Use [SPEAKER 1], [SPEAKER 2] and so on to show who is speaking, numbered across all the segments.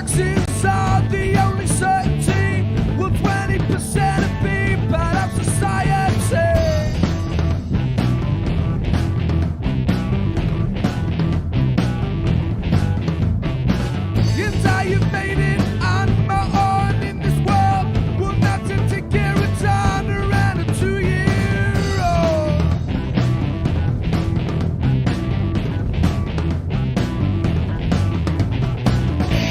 [SPEAKER 1] taxes are the only certainty. Will 20% of people of society? And I have made it on my own in this world. Will not take care of turn around a 2-year-old.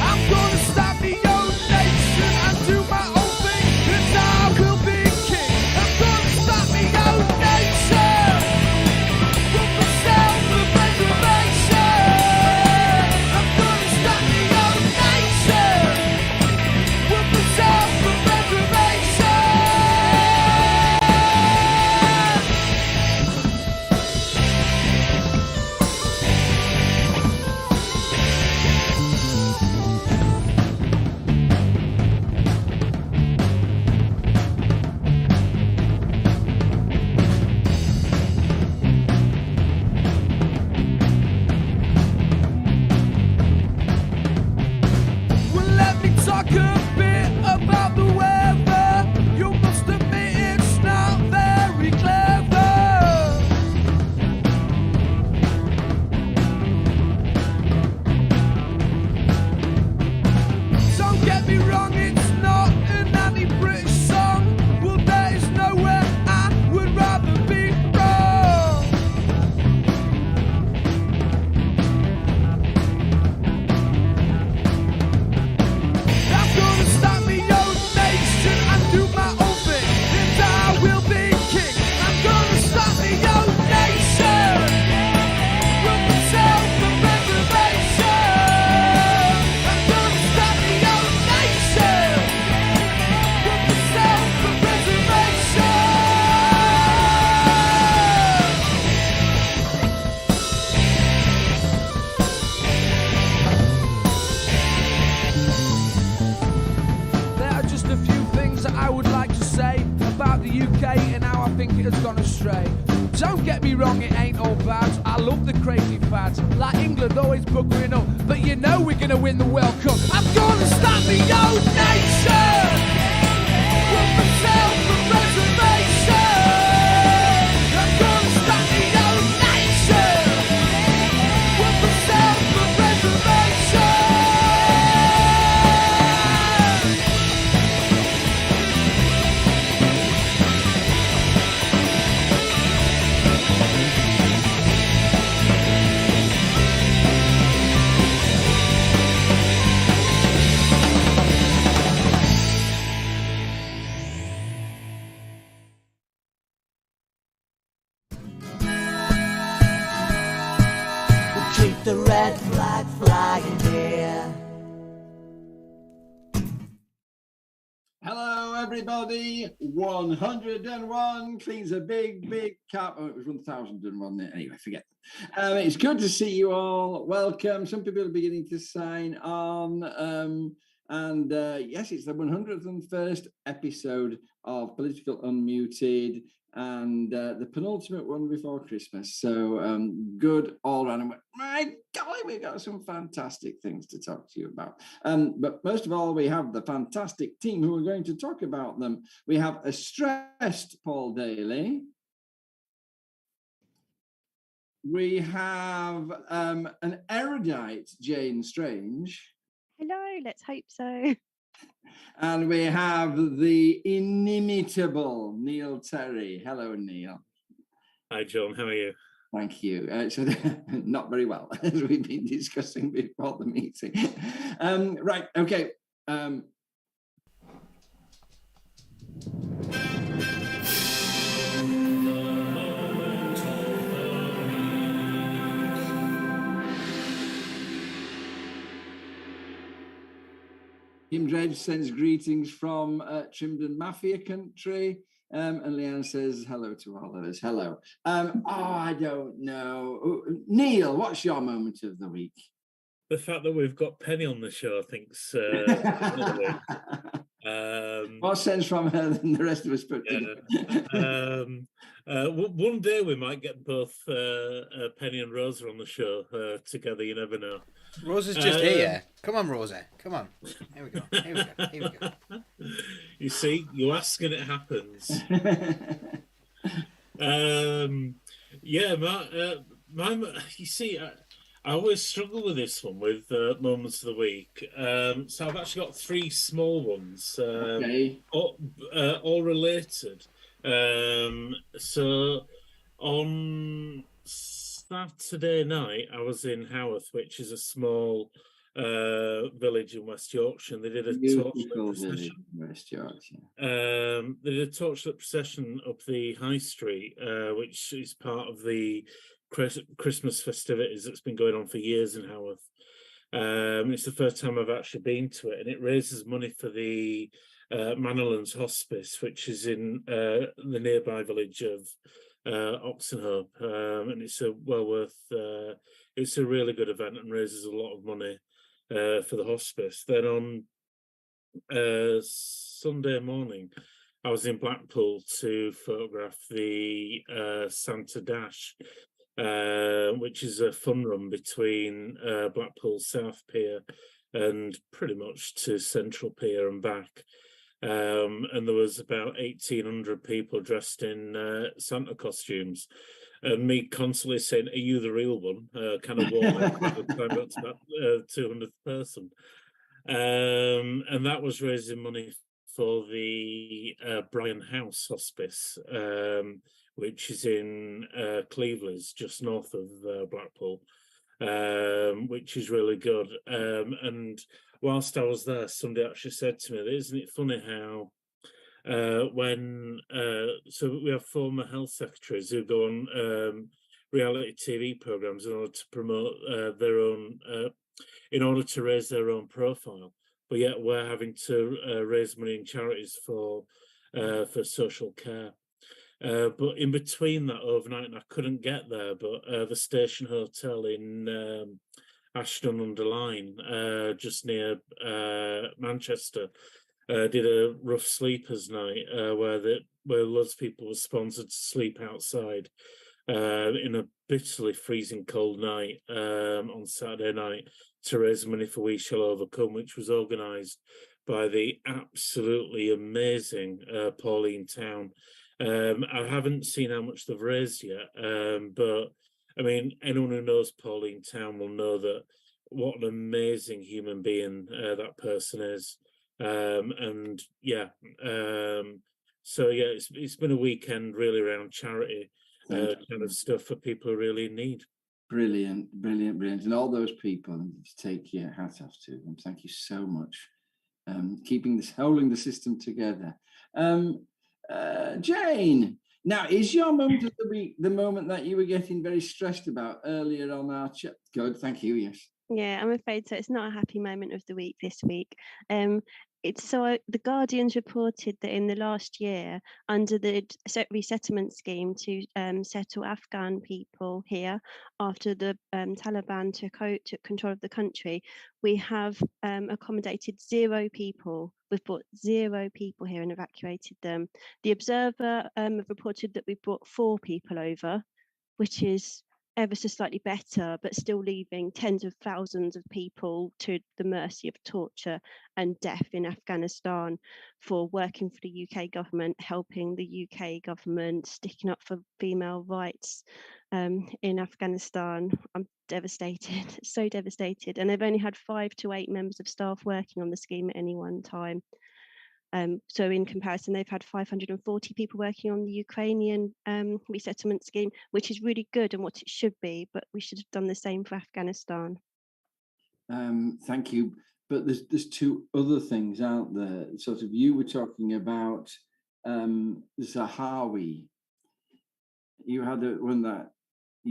[SPEAKER 1] I'm gonna start my own nation and do my own thing, and I will be king. I'm gonna start my own nation with my self-preservation. I'm gonna start my own nation with my self-preservation. Well, let me talk a bit about the weather. You must admit it's not very clever. Don't get me wrong, it's not an anti-British song. Well, there is nowhere I would rather be wrong. I'm gonna start my own nation and do my own thing, and I will be king. I'm gonna start my own nation with my self-preservation. I'm gonna start my own nation with my self-preservation. There are just a few things that I would like to say about the UK and how I think it has gone astray. Don't get me wrong, it ain't all bad. I love the crazy fads, like England always buggering up, but you know we're gonna win the World Cup. I'm gonna start my own nation with my self-preservation. I'm gonna start my own nation with my self-preservation.
[SPEAKER 2] Keep the red flag flying here.
[SPEAKER 3] Hello, everybody. 101 cleans a big, big cap. Oh, it was 1,001. Anyway, forget. It's good to see you all. Welcome. Some people are beginning to sign on. Yes, it's the 101st episode of Political Unmuted and the penultimate one before Christmas. So good all around. And my golly, we've got some fantastic things to talk to you about. But most of all, we have the fantastic team who are going to talk about them. We have a stressed Paul Daly. We have an erudite Jane Strange.
[SPEAKER 4] Hello, let's hope so.
[SPEAKER 3] And we have the inimitable Neil Terry. Hello, Neil.
[SPEAKER 5] Hi, John. How are you?
[SPEAKER 3] Thank you. So not very well, as we've been discussing before the meeting. Right, okay. Kim Dredge sends greetings from Trimden Mafia country. And Leanne says hello to all of us. Hello. I don't know. Neil, what's your moment of the week?
[SPEAKER 5] The fact that we've got Penny on the show, I think's
[SPEAKER 3] More sense from her than the rest of us put together.
[SPEAKER 5] One day we might get both Penny and Rosa on the show together. You never know.
[SPEAKER 6] Rosa's just here. Come on, Rosa. Come on. Here we go. Here we go. Here we go.
[SPEAKER 5] You see, you ask and it happens. You see, I always struggle with this one with moments of the week. So I've actually got three small ones,
[SPEAKER 3] Okay.
[SPEAKER 5] all related. So on Saturday night, I was in Haworth, which is a small village in West Yorkshire. And they did a
[SPEAKER 3] Beautiful village in West Yorkshire.
[SPEAKER 5] they did a torchlit procession up the High Street, which is part of the Christmas festivities that's been going on for years in Haworth. It's the first time I've actually been to it, and it raises money for the Manorlands Hospice, which is in the nearby village of Oxenhope, and it's a it's a really good event and raises a lot of money for the hospice. Then on Sunday morning, I was in Blackpool to photograph the Santa Dash, which is a fun run between Blackpool South Pier and pretty much to Central Pier and back. And there was about 1,800 people dressed in Santa costumes. And me constantly saying, "Are you the real one?" Kind of walk by the time I got to about 200th person. And that was raising money for the Brian House Hospice, which is in Cleveland, just north of Blackpool, which is really good. And whilst I was there, somebody actually said to me, "Isn't it funny how so we have former health secretaries who go on reality TV programs in order to promote their own, in order to raise their own profile, but yet we're having to raise money in charities for social care." But in between that overnight, and I couldn't get there, but the Station Hotel in Ashton-under-Lyne, just near Manchester, did a rough sleepers night where loads of people were sponsored to sleep outside in a bitterly freezing cold night on Saturday night to raise money for We Shall Overcome, which was organised by the absolutely amazing Pauline Town. I haven't seen how much they've raised yet, but I mean, anyone who knows Pauline Town will know that what an amazing human being that person is. And yeah, so yeah, it's been a weekend really around charity kind of stuff for people who really need.
[SPEAKER 3] Brilliant. And all those people, take your hat off to them. Thank you so much. Holding the system together. Jane, now is your moment of the week the moment that you were getting very stressed about earlier on our chat? Good, thank you, yes.
[SPEAKER 4] Yeah, I'm afraid so. It's not a happy moment of the week this week. The Guardian's reported that in the last year, under the resettlement scheme to settle Afghan people here after the Taliban took control of the country, we have accommodated 0 people. We've brought 0 people here and evacuated them. The Observer have reported that we've brought 4 people over, which is ever so slightly better, but still leaving tens of thousands of people to the mercy of torture and death in Afghanistan for working for the UK government, helping the UK government, sticking up for female rights in Afghanistan. I'm devastated, so devastated. And they've only had 5 to 8 members of staff working on the scheme at any one time. So in comparison, they've had 540 people working on the Ukrainian resettlement scheme, which is really good and what it should be, but we should have done the same for Afghanistan.
[SPEAKER 3] Thank you. But there's 2 other things out there. Sort of, you were talking about Zahawi. You had one that.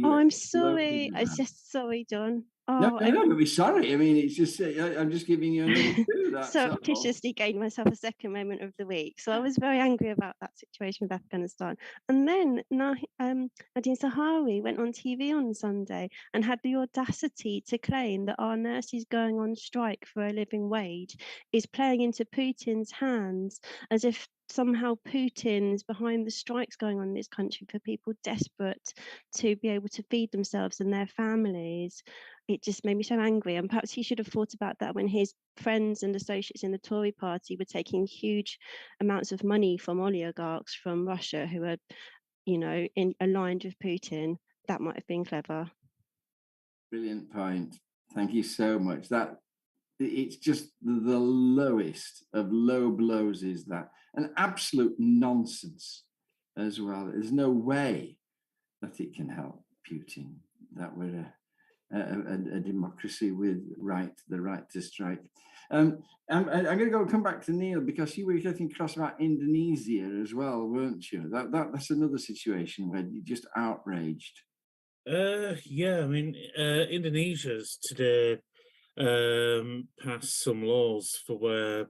[SPEAKER 4] I'm sorry. It's just sorry, John.
[SPEAKER 3] No,
[SPEAKER 4] Oh,
[SPEAKER 3] no, no, don't be sorry. I mean, it's just I'm just giving you another clue. That's all.
[SPEAKER 4] surreptitiously gained myself a second moment of the week. So I was very angry about that situation with Afghanistan. And then Nadine Sahari went on TV on Sunday and had the audacity to claim that our nurses going on strike for a living wage is playing into Putin's hands, as if somehow Putin's behind the strikes going on in this country for people desperate to be able to feed themselves and their families. It just made me so angry. And perhaps he should have thought about that when his friends and associates in the Tory party were taking huge amounts of money from oligarchs from Russia who are, aligned with Putin. That might have been clever.
[SPEAKER 3] Brilliant point. Thank you so much. That it's just the lowest of low blows, is that an absolute nonsense as well. There's no way that it can help Putin that we're a democracy with the right to strike. I'm going to come back to Neil, because you were getting cross about Indonesia as well, weren't you? That's another situation where you're just outraged.
[SPEAKER 5] Yeah, I mean, Indonesia's today passed some laws for where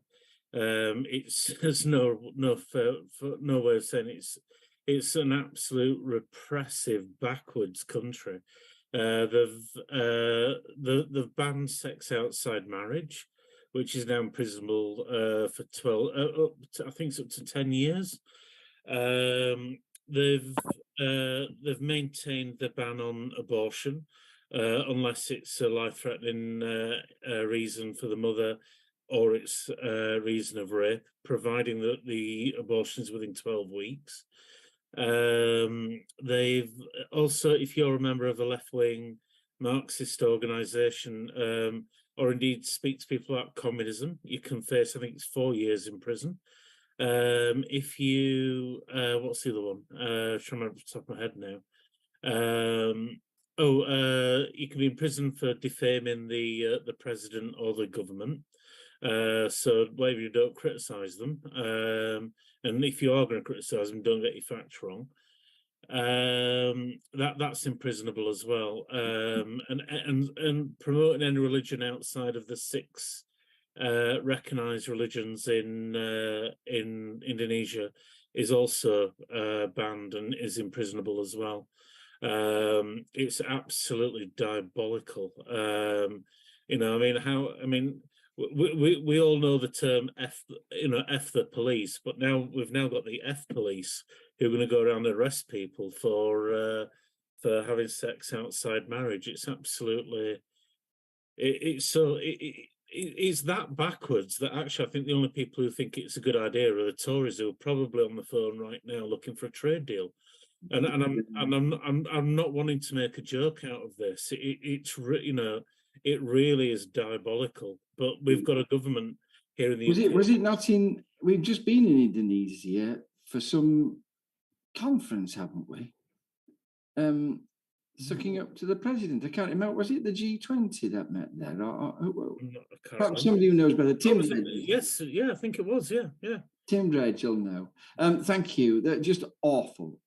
[SPEAKER 5] there's no way of saying it's an absolute repressive, backwards country. They've banned sex outside marriage, which is now imprisonable for 12, I think it's up to 10 years. They've maintained the ban on abortion, unless it's a life-threatening reason for the mother, or it's a reason of rape, providing that the abortion is within 12 weeks. They've also, if you're a member of a left-wing Marxist organization, or indeed speak to people about communism, you can face, I think it's 4 years in prison. If you, what's the other one? I'm trying to remember off the top of my head now. You can be in prison for defaming the president or the government. So whether you don't criticise them, and if you are going to criticise them, don't get your facts wrong. That's imprisonable as well. And promoting any religion outside of the 6 recognised religions in Indonesia is also banned and is imprisonable as well. It's absolutely diabolical. We all know the term F the police, but now we've got the F police who are going to go around and arrest people for having sex outside marriage. It's absolutely, it's that backwards that actually I think the only people who think it's a good idea are the Tories, who are probably on the phone right now looking for a trade deal. And I'm not wanting to make a joke out of this. It really is diabolical. But we've got a government here in the UK.
[SPEAKER 3] Was it not in? We've just been in Indonesia for some conference, haven't we? Sucking up to the president. I can't remember. Was it the G20 that met there? Perhaps somebody who knows better. Tim.
[SPEAKER 5] Yes, yeah, I think it was. Yeah.
[SPEAKER 3] Tim Dredge will know. Thank you. They're just awful.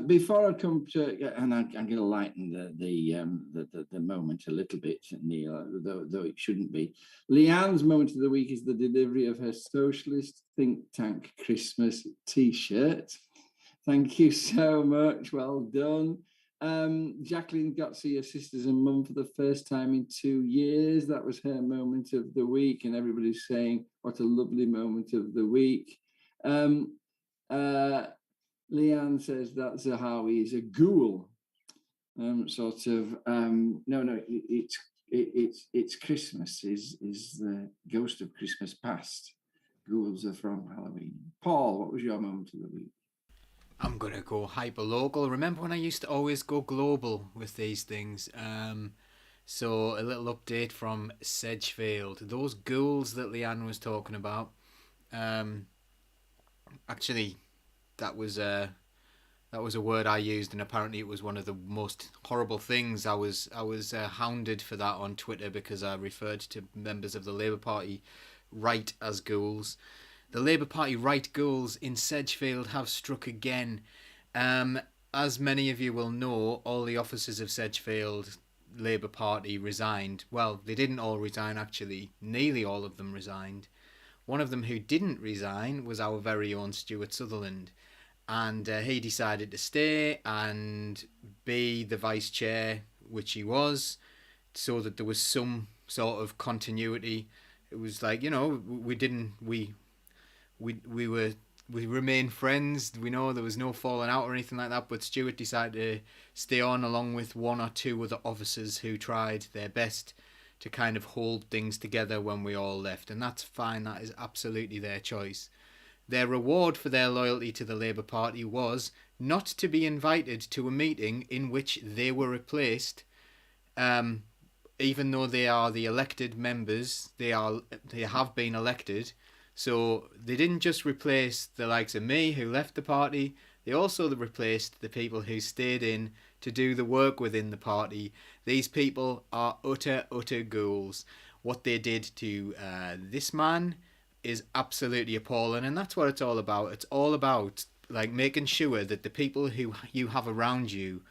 [SPEAKER 3] Before I come to, and I'm going to lighten the moment a little bit, Neil, though it shouldn't be. Leanne's moment of the week is the delivery of her socialist think tank Christmas T-shirt. Thank you so much. Well done. Jacqueline got to see her sisters and mum for the first time in 2 years. That was her moment of the week, and everybody's saying what a lovely moment of the week. Leanne says that Zahawi is a ghoul. It's Christmas is the ghost of Christmas past. Ghouls are from Halloween. Paul, what was your moment of the week?
[SPEAKER 6] I'm going to go hyper-local. Remember when I used to always go global with these things? So a little update from Sedgefield. Those ghouls that Leanne was talking about, actually, that was a word I used, and apparently it was one of the most horrible things. I was hounded for that on Twitter because I referred to members of the Labour Party right as ghouls. The Labour Party right ghouls in Sedgefield have struck again. As many of you will know, all the officers of Sedgefield Labour Party resigned. Well, they didn't all resign, actually. Nearly all of them resigned. One of them who didn't resign was our very own Stuart Sutherland. And he decided to stay and be the vice chair, which he was, so that there was some sort of continuity. It was like, we remained friends. We know there was no falling out or anything like that, but Stuart decided to stay on along with one or two other officers who tried their best to kind of hold things together when we all left, and that's fine. That is absolutely their choice. Their reward for their loyalty to the Labour Party was not to be invited to a meeting in which they were replaced, even though they are the elected members. They have been elected. So they didn't just replace the likes of me who left the party, they also replaced the people who stayed in to do the work within the party. These people are utter ghouls. What they did to this man is absolutely appalling, and that's what it's all about. It's all about making sure that the people who you have around you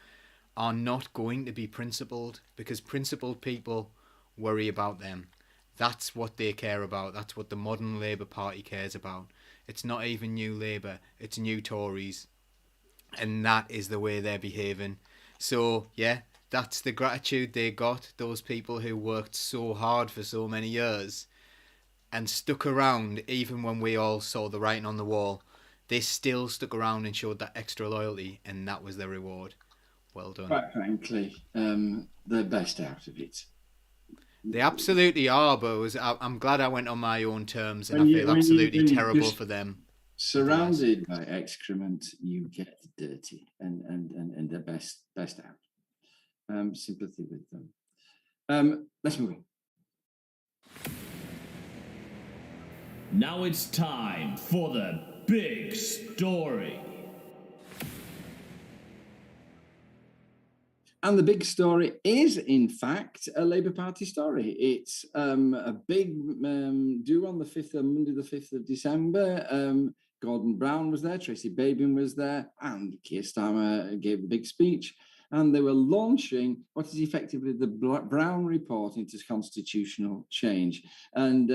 [SPEAKER 6] are not going to be principled, because principled people worry about them. That's what they care about. That's what the modern Labour Party cares about. It's not even New Labour, it's New Tories. And that is the way they're behaving. So, yeah, that's the gratitude they got, those people who worked so hard for so many years and stuck around even when we all saw the writing on the wall. They still stuck around and showed that extra loyalty, and that was their reward. Well done.
[SPEAKER 3] Quite frankly, the best out of it.
[SPEAKER 6] They absolutely are, but I'm glad I went on my own terms, and I feel absolutely terrible for them.
[SPEAKER 3] Surrounded by excrement, you get dirty, and the best out. Sympathy with them. Let's move on.
[SPEAKER 7] Now it's time for the big story.
[SPEAKER 3] And the big story is, in fact, a Labour Party story. It's a big do on Monday the 5th of December. Gordon Brown was there, Tracy Babin was there, and Keir Starmer gave a big speech. And they were launching what is effectively the Brown Report into constitutional change. And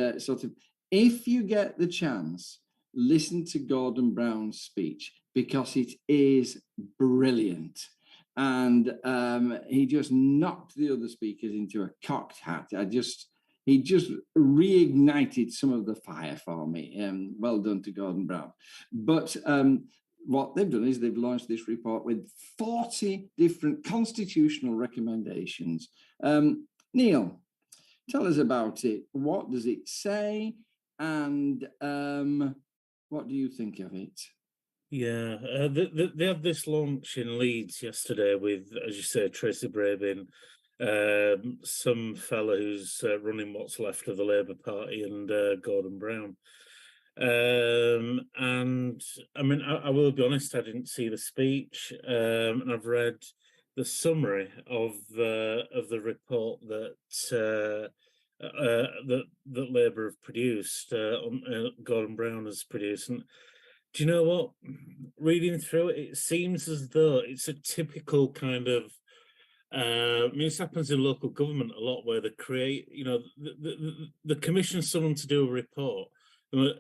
[SPEAKER 3] if you get the chance, listen to Gordon Brown's speech, because it is brilliant. And he just knocked the other speakers into a cocked hat. He just reignited some of the fire for me. Well done to Gordon Brown. But what they've done is they've launched this report with 40 different constitutional recommendations. Neil, tell us about it. What does it say? And what do you think of it?
[SPEAKER 5] Yeah, they had this launch in Leeds yesterday with, as you say, Tracy Brabin, some fella who's running what's left of the Labour Party, and Gordon Brown. And I mean, I will be honest, I didn't see the speech, and I've read the summary of the report that Labour have produced, Gordon Brown has produced. And do you know what? Reading through it, it seems as though it's a typical kind of. I mean, this happens in local government a lot, where they create, the commission someone to do a report.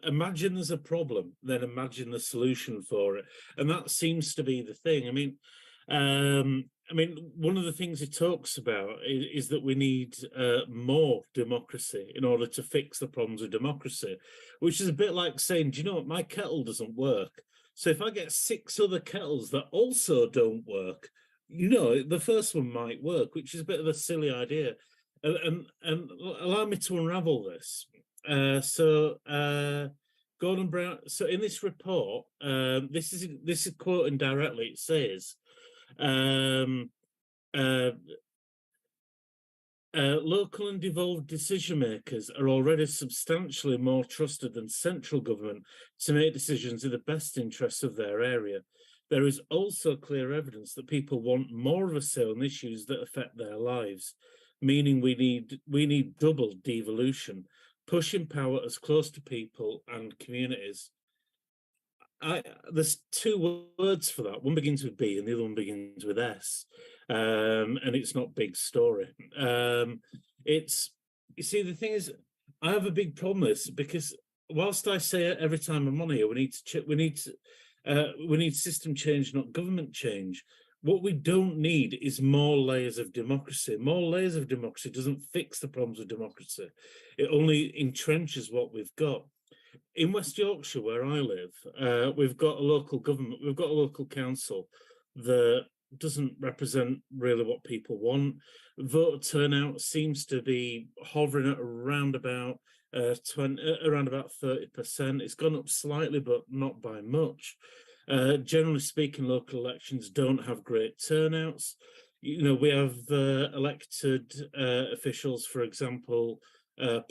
[SPEAKER 5] Imagine there's a problem, then imagine the solution for it, and that seems to be the thing. I mean, one of the things he talks about is that we need more democracy in order to fix the problems of democracy, which is a bit like saying, do you know what, my kettle doesn't work, so if I get 6 other kettles that also don't work, the first one might work, which is a bit of a silly idea. And allow me to unravel this. Gordon Brown. So in this report, this is quoting directly. It says, local and devolved decision makers are already substantially more trusted than central government to make decisions in the best interests of their area. There is also clear evidence that people want more of a say on issues that affect their lives, meaning we need double devolution, pushing power as close to people and communities. there's two words for that. One begins with B and the other one begins with S, and it's not big story. It's, you see, the thing is, I have a big problem with this, because whilst I say it every time I'm on here, we need system change, not government change. What we don't need is more layers of democracy. More layers of democracy doesn't fix the problems of democracy. It only entrenches what we've got. In West Yorkshire, where I live, we've got a local government, we've got a local council that doesn't represent really what people want. Voter turnout seems to be hovering at around about 30%. It's gone up slightly, but not by much. Generally speaking, local elections don't have great turnouts. You know, we have elected officials, for example,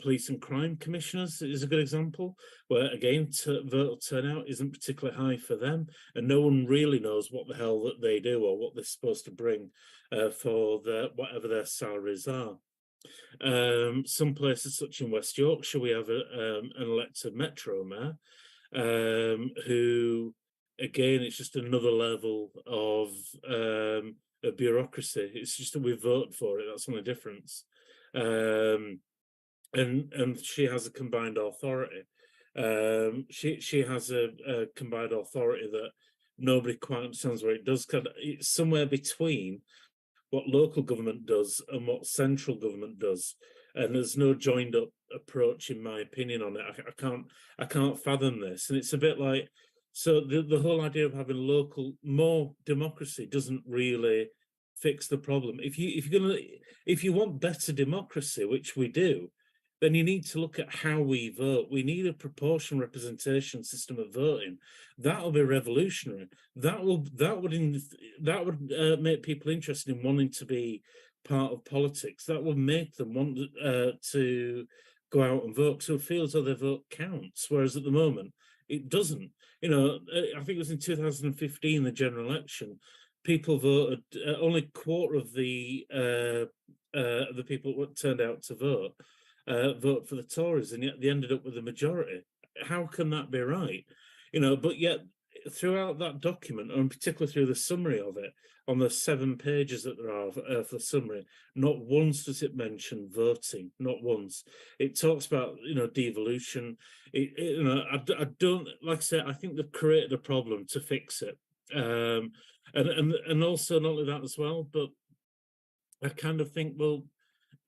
[SPEAKER 5] police and crime commissioners is a good example, where again voter turnout isn't particularly high for them, and no one really knows what the hell that they do or what they're supposed to bring for whatever their salaries are. Some places, such in West Yorkshire, we have an elected Metro Mayor, who, again, it's just another level of bureaucracy. It's just that we vote for it. That's the only difference. And she has a combined authority. She has a combined authority that nobody quite understands where it does. It's somewhere between what local government does and what central government does, and there's no joined up approach, in my opinion, on it. I can't fathom this, and it's a bit like, so the whole idea of having more democracy doesn't really fix the problem. If you want better democracy, which we do, then you need to look at how we vote. We need a proportional representation system of voting. That'll be revolutionary. That would make people interested in wanting to be part of politics. That would make them want to go out and vote, so it feels as though their vote counts. Whereas at the moment, it doesn't. You know, I think it was in 2015, the general election. People voted. Only a quarter of the people who turned out to vote for the Tories, and yet they ended up with the majority. How can that be right? You know, but yet throughout that document, and particularly through the summary of it, on the 7 pages that there are for the summary, not once does it mention voting. Not once. It talks about, you know, devolution. You know, I don't, like I said, I think they've created a problem to fix it, and also not only that as well, but I kind of think, well,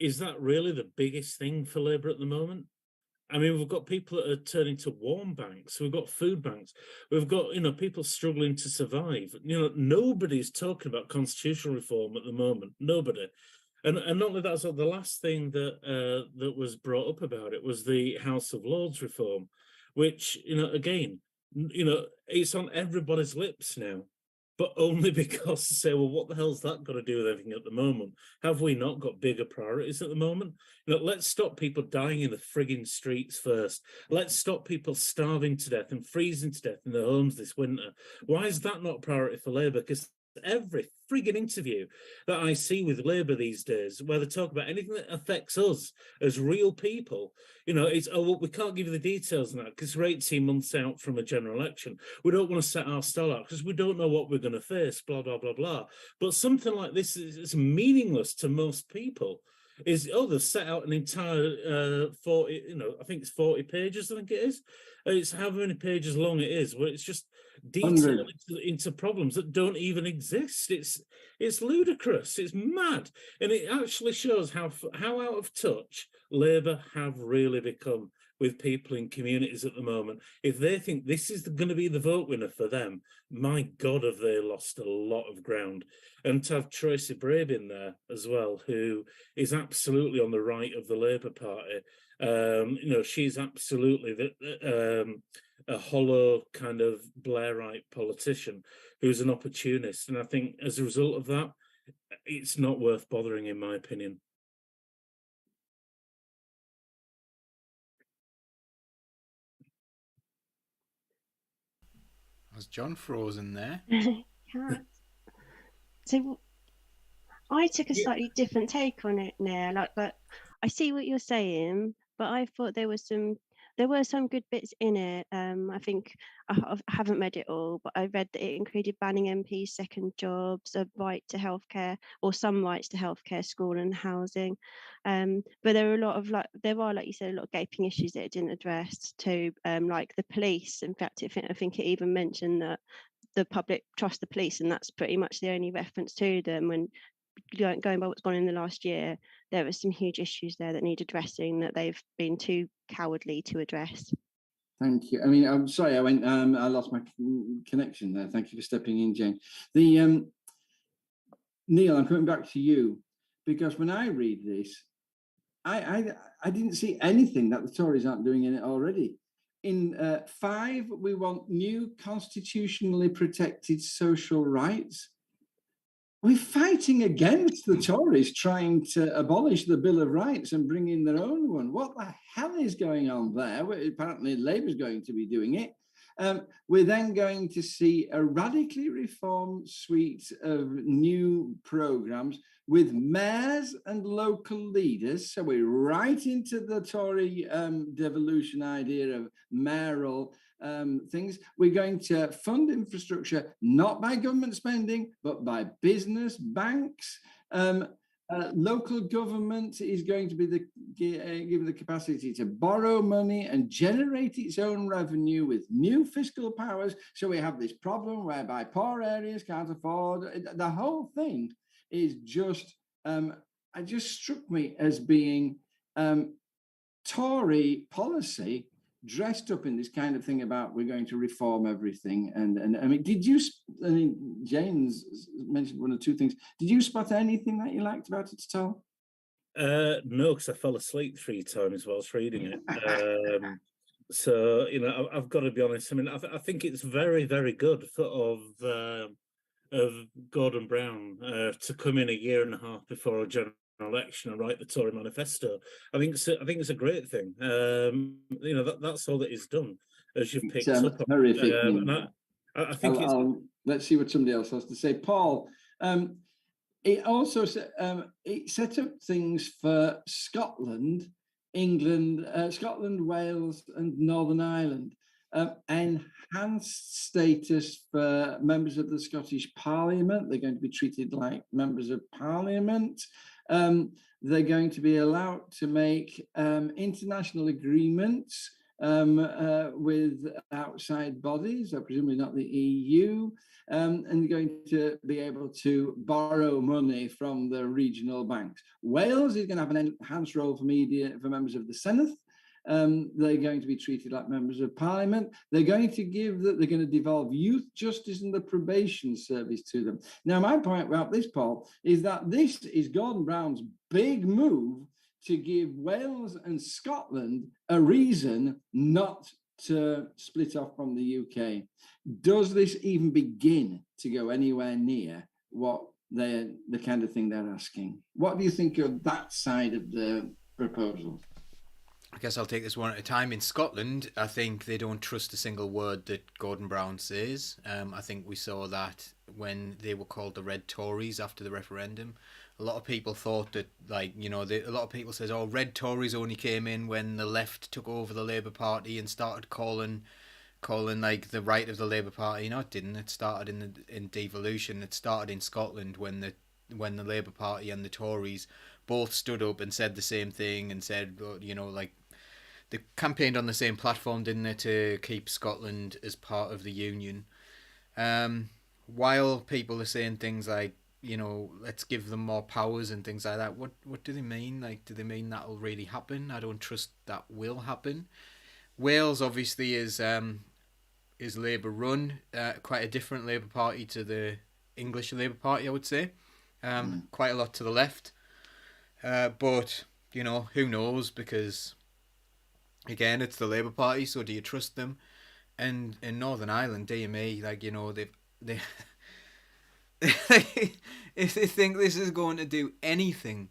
[SPEAKER 5] is that really the biggest thing for Labour at the moment? I mean, we've got people that are turning to warm banks. We've got food banks. We've got, you know, people struggling to survive. You know, nobody's talking about constitutional reform at the moment. Nobody. And not only that, so the last thing that was brought up about it was the House of Lords reform, which, you know, again, you know, it's on everybody's lips now, but only because to say, well, what the hell's that got to do with anything at the moment? Have we not got bigger priorities at the moment? You know, let's stop people dying in the frigging streets first. Let's stop people starving to death and freezing to death in their homes this winter. Why is that not a priority for Labour? Because every frigging interview that I see with Labour these days, where they talk about anything that affects us as real people, you know, it's, oh, well, we can't give you the details on that because we're 18 months out from a general election. We don't want to set our stall out because we don't know what we're going to face, blah, blah, blah, blah. But something like this is meaningless to most people. Is, oh, they've set out an entire 40, you know, I think it's 40 pages, I think it is. It's however many pages long it is, where it's just detail into problems that don't even exist. It's ludicrous. It's mad, and it actually shows how out of touch Labour have really become with people in communities at the moment. If they think this is going to be the vote winner for them, my God, have they lost a lot of ground. And to have Tracy Brabin in there as well, who is absolutely on the right of the Labour Party. You know, she's absolutely a hollow kind of Blairite politician who's an opportunist. And I think as a result of that, it's not worth bothering, in my opinion.
[SPEAKER 6] Was John frozen there?
[SPEAKER 4] Can't. So I took a slightly different take on it now. Like I see what you're saying, but I thought there was some there were some good bits in it. I think I haven't read it all, but I read that it included banning MPs' second jobs, a right to healthcare, or some rights to healthcare, school, and housing. But there are a lot of like you said, a lot of gaping issues that it didn't address too, like the police. In fact, I think it even mentioned that the public trust the police, and that's pretty much the only reference to them. When going by what's gone in the last year, there are some huge issues there that need addressing that they've been too cowardly to address.
[SPEAKER 3] Thank you. I mean, I'm sorry, I lost my connection there. Thank you for stepping in, Jane. The Neil, I'm coming back to you, because when I read this, I didn't see anything that the Tories aren't doing in it already. In 5, we want new constitutionally protected social rights. We're fighting against the Tories trying to abolish the Bill of Rights and bring in their own one. What the hell is going on there? Well, apparently Labour's going to be doing it. We're then going to see a radically reformed suite of new programmes with mayors and local leaders. So we're right into the Tory devolution idea of mayoral things. We're going to fund infrastructure not by government spending, but by business, banks. Local government is going to be given the capacity to borrow money and generate its own revenue with new fiscal powers. So we have this problem whereby poor areas can't afford. The whole thing is just, it just struck me as being Tory policy dressed up in this kind of thing about we're going to reform everything. And I mean, Jane's mentioned 1 or 2 things. Did you spot anything that you liked about it at all?
[SPEAKER 5] No, because I fell asleep 3 times whilst reading it. So, you know, I've got to be honest. I mean, I think it's very, very good of Gordon Brown to come in a year and a half before a general election and write the Tory manifesto. I think it's a great thing. You know, that's all that is done, as you've picked up.
[SPEAKER 3] Horrific.
[SPEAKER 5] I think
[SPEAKER 3] let's see what somebody else has to say. Paul, it also it set up things for Scotland, England, Scotland, Wales, and Northern Ireland. Enhanced status for members of the Scottish Parliament. They're going to be treated like members of Parliament. They're going to be allowed to make international agreements with outside bodies, presumably not the EU, and they're going to be able to borrow money from the regional banks. Wales is going to have an enhanced role for members of the Senate. They're going to be treated like members of Parliament. They're going to devolve youth justice and the probation service to them. Now, my point about this, Paul, is that this is Gordon Brown's big move to give Wales and Scotland a reason not to split off from the UK. Does this even begin to go anywhere near what the kind of thing they're asking? What do you think of that side of the proposal?
[SPEAKER 6] I guess I'll take this one at a time. In Scotland, I think they don't trust a single word that Gordon Brown says. I think we saw that when they were called the Red Tories after the referendum. A lot of people thought that, like, you know, a lot of people says, oh, Red Tories only came in when the left took over the Labour Party and started calling like the right of the Labour Party. No, it didn't. It started in devolution. It started in Scotland when the Labour Party and the Tories both stood up and said the same thing and said, you know, like, they campaigned on the same platform, didn't they, to keep Scotland as part of the Union. While people are saying things like, you know, let's give them more powers and things like that, what do they mean? Like, do they mean that'll really happen? I don't trust that will happen. Wales obviously is Labour run, quite a different Labour Party to the English Labour Party, I would say. Quite a lot to the left. But, you know, who knows, because again, it's the Labour Party, so do you trust them? And in Northern Ireland, dear me, like, you know, they if they think this is going to do anything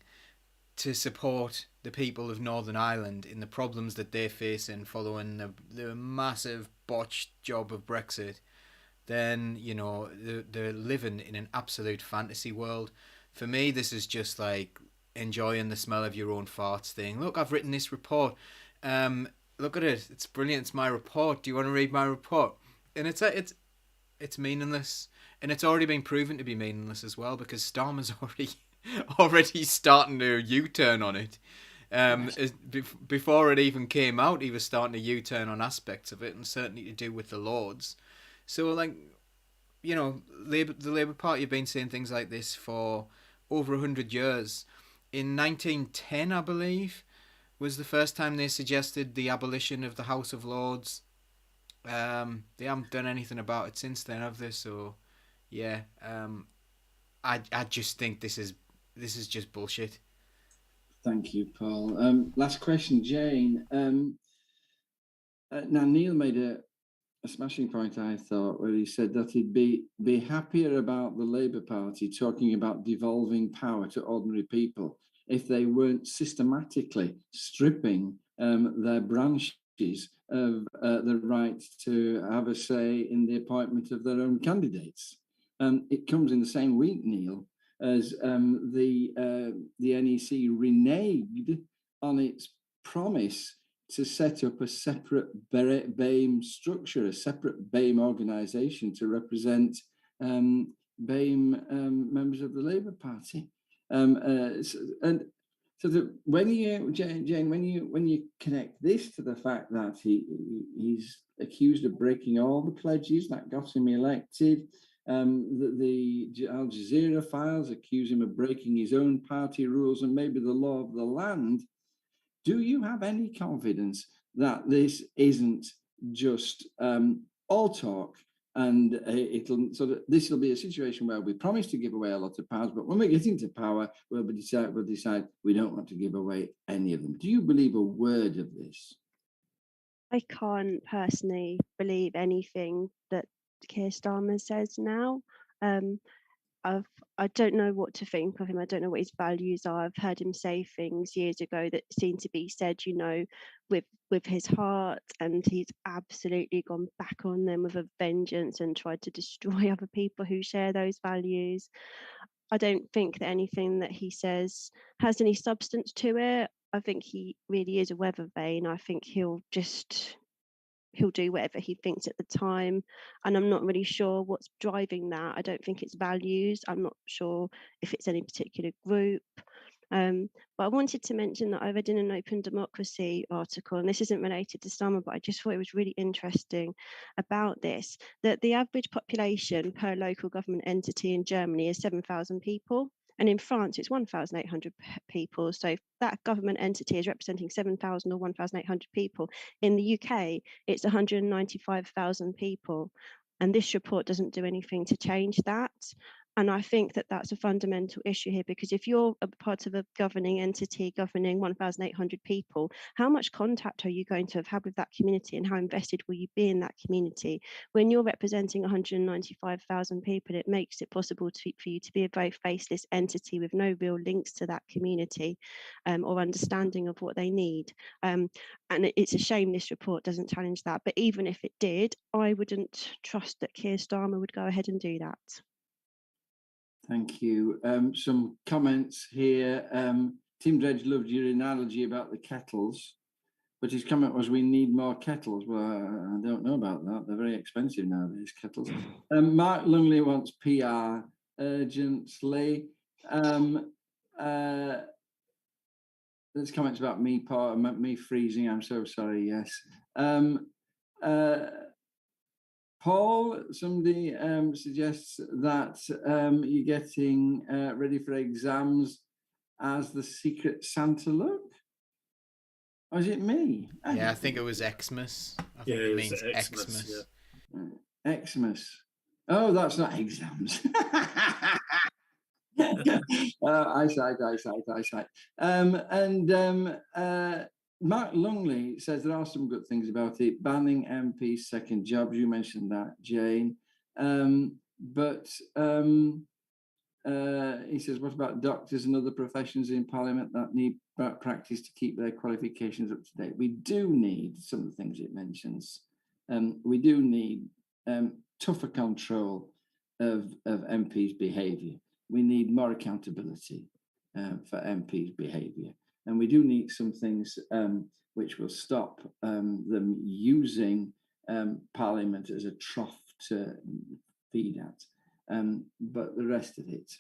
[SPEAKER 6] to support the people of Northern Ireland in the problems that they're facing following the massive botched job of Brexit, then, you know, they're living in an absolute fantasy world. For me, this is just like enjoying the smell of your own farts thing. Look, I've written this report. look at it. It's brilliant. It's my report. Do you want to read my report? And it's meaningless, and it's already been proven to be meaningless as well because Starmer's already starting to U-turn on it. Before it even came out, he was starting to U-turn on aspects of it, and certainly to do with the Lords. So, like, you know, the Labour Party have been saying things like this for over 100 years. In 1910, I believe, was the first time they suggested the abolition of the House of Lords. They haven't done anything about it since then, have they? So, yeah, I just think this is just bullshit.
[SPEAKER 3] Thank you, Paul. Last question, Jane. Now, Neil made a smashing point, I thought, where he said that he'd be happier about the Labour Party talking about devolving power to ordinary people if they weren't systematically stripping their branches of the right to have a say in the appointment of their own candidates. It comes in the same week, Neil, as the NEC reneged on its promise to set up a separate BAME structure, a separate BAME organisation to represent BAME members of the Labour Party. And so that when you, Jane, when you connect this to the fact that he's accused of breaking all the pledges that got him elected, the Al Jazeera files accuse him of breaking his own party rules and maybe the law of the land. Do you have any confidence that this isn't just all talk, and this will be a situation where we promise to give away a lot of powers, but when we get into power, we'll decide we don't want to give away any of them? Do you believe a word of this?
[SPEAKER 4] I can't personally believe anything that Keir Starmer says now. I don't know what to think of him. I don't know what his values are. I've heard him say things years ago that seem to be said, you know, with his heart, and he's absolutely gone back on them with a vengeance and tried to destroy other people who share those values. I don't think that anything that he says has any substance to it. I think he really is a weather vane. I think he'll do whatever he thinks at the time, and I'm not really sure what's driving that. I don't think it's values. I'm not sure if it's any particular group. But I wanted to mention that I read in an Open Democracy article, and this isn't related to Starmer, but I just thought it was really interesting about this, that the average population per local government entity in Germany is 7,000 people. And in France, it's 1,800 people. So if that government entity is representing 7,000 or 1,800 people, in the UK, it's 195,000 people. And this report doesn't do anything to change that. And I think that that's a fundamental issue here, because if you're a part of a governing entity governing 1,800 people, how much contact are you going to have had with that community, and how invested will you be in that community? When you're representing 195,000 people, it makes it possible for you to be a very faceless entity with no real links to that community or understanding of what they need. And it's a shame this report doesn't challenge that. But even if it did, I wouldn't trust that Keir Starmer would go ahead and do that.
[SPEAKER 3] Thank you. Some comments here. Tim Dredge loved your analogy about the kettles, but his comment was, we need more kettles. Well, I don't know about that. They're very expensive nowadays, kettles. Mark Lungley wants PR urgently. There's comments about me freezing. I'm so sorry, yes. Paul, somebody suggests that you're getting ready for exams as the Secret Santa look. Or is it me?
[SPEAKER 6] I think it was Xmas. I think it means Xmas.
[SPEAKER 3] Yeah. Xmas. Oh, that's not exams. Eyesight. Mark Lungley says there are some good things about it. Banning MPs' second jobs, you mentioned that, Jane. But he says, what about doctors and other professions in Parliament that need practice to keep their qualifications up to date? We do need some of the things it mentions. We do need tougher control of MPs' behaviour. We need more accountability for MPs' behaviour. And we do need some things which will stop them using Parliament as a trough to feed at. But the rest of it,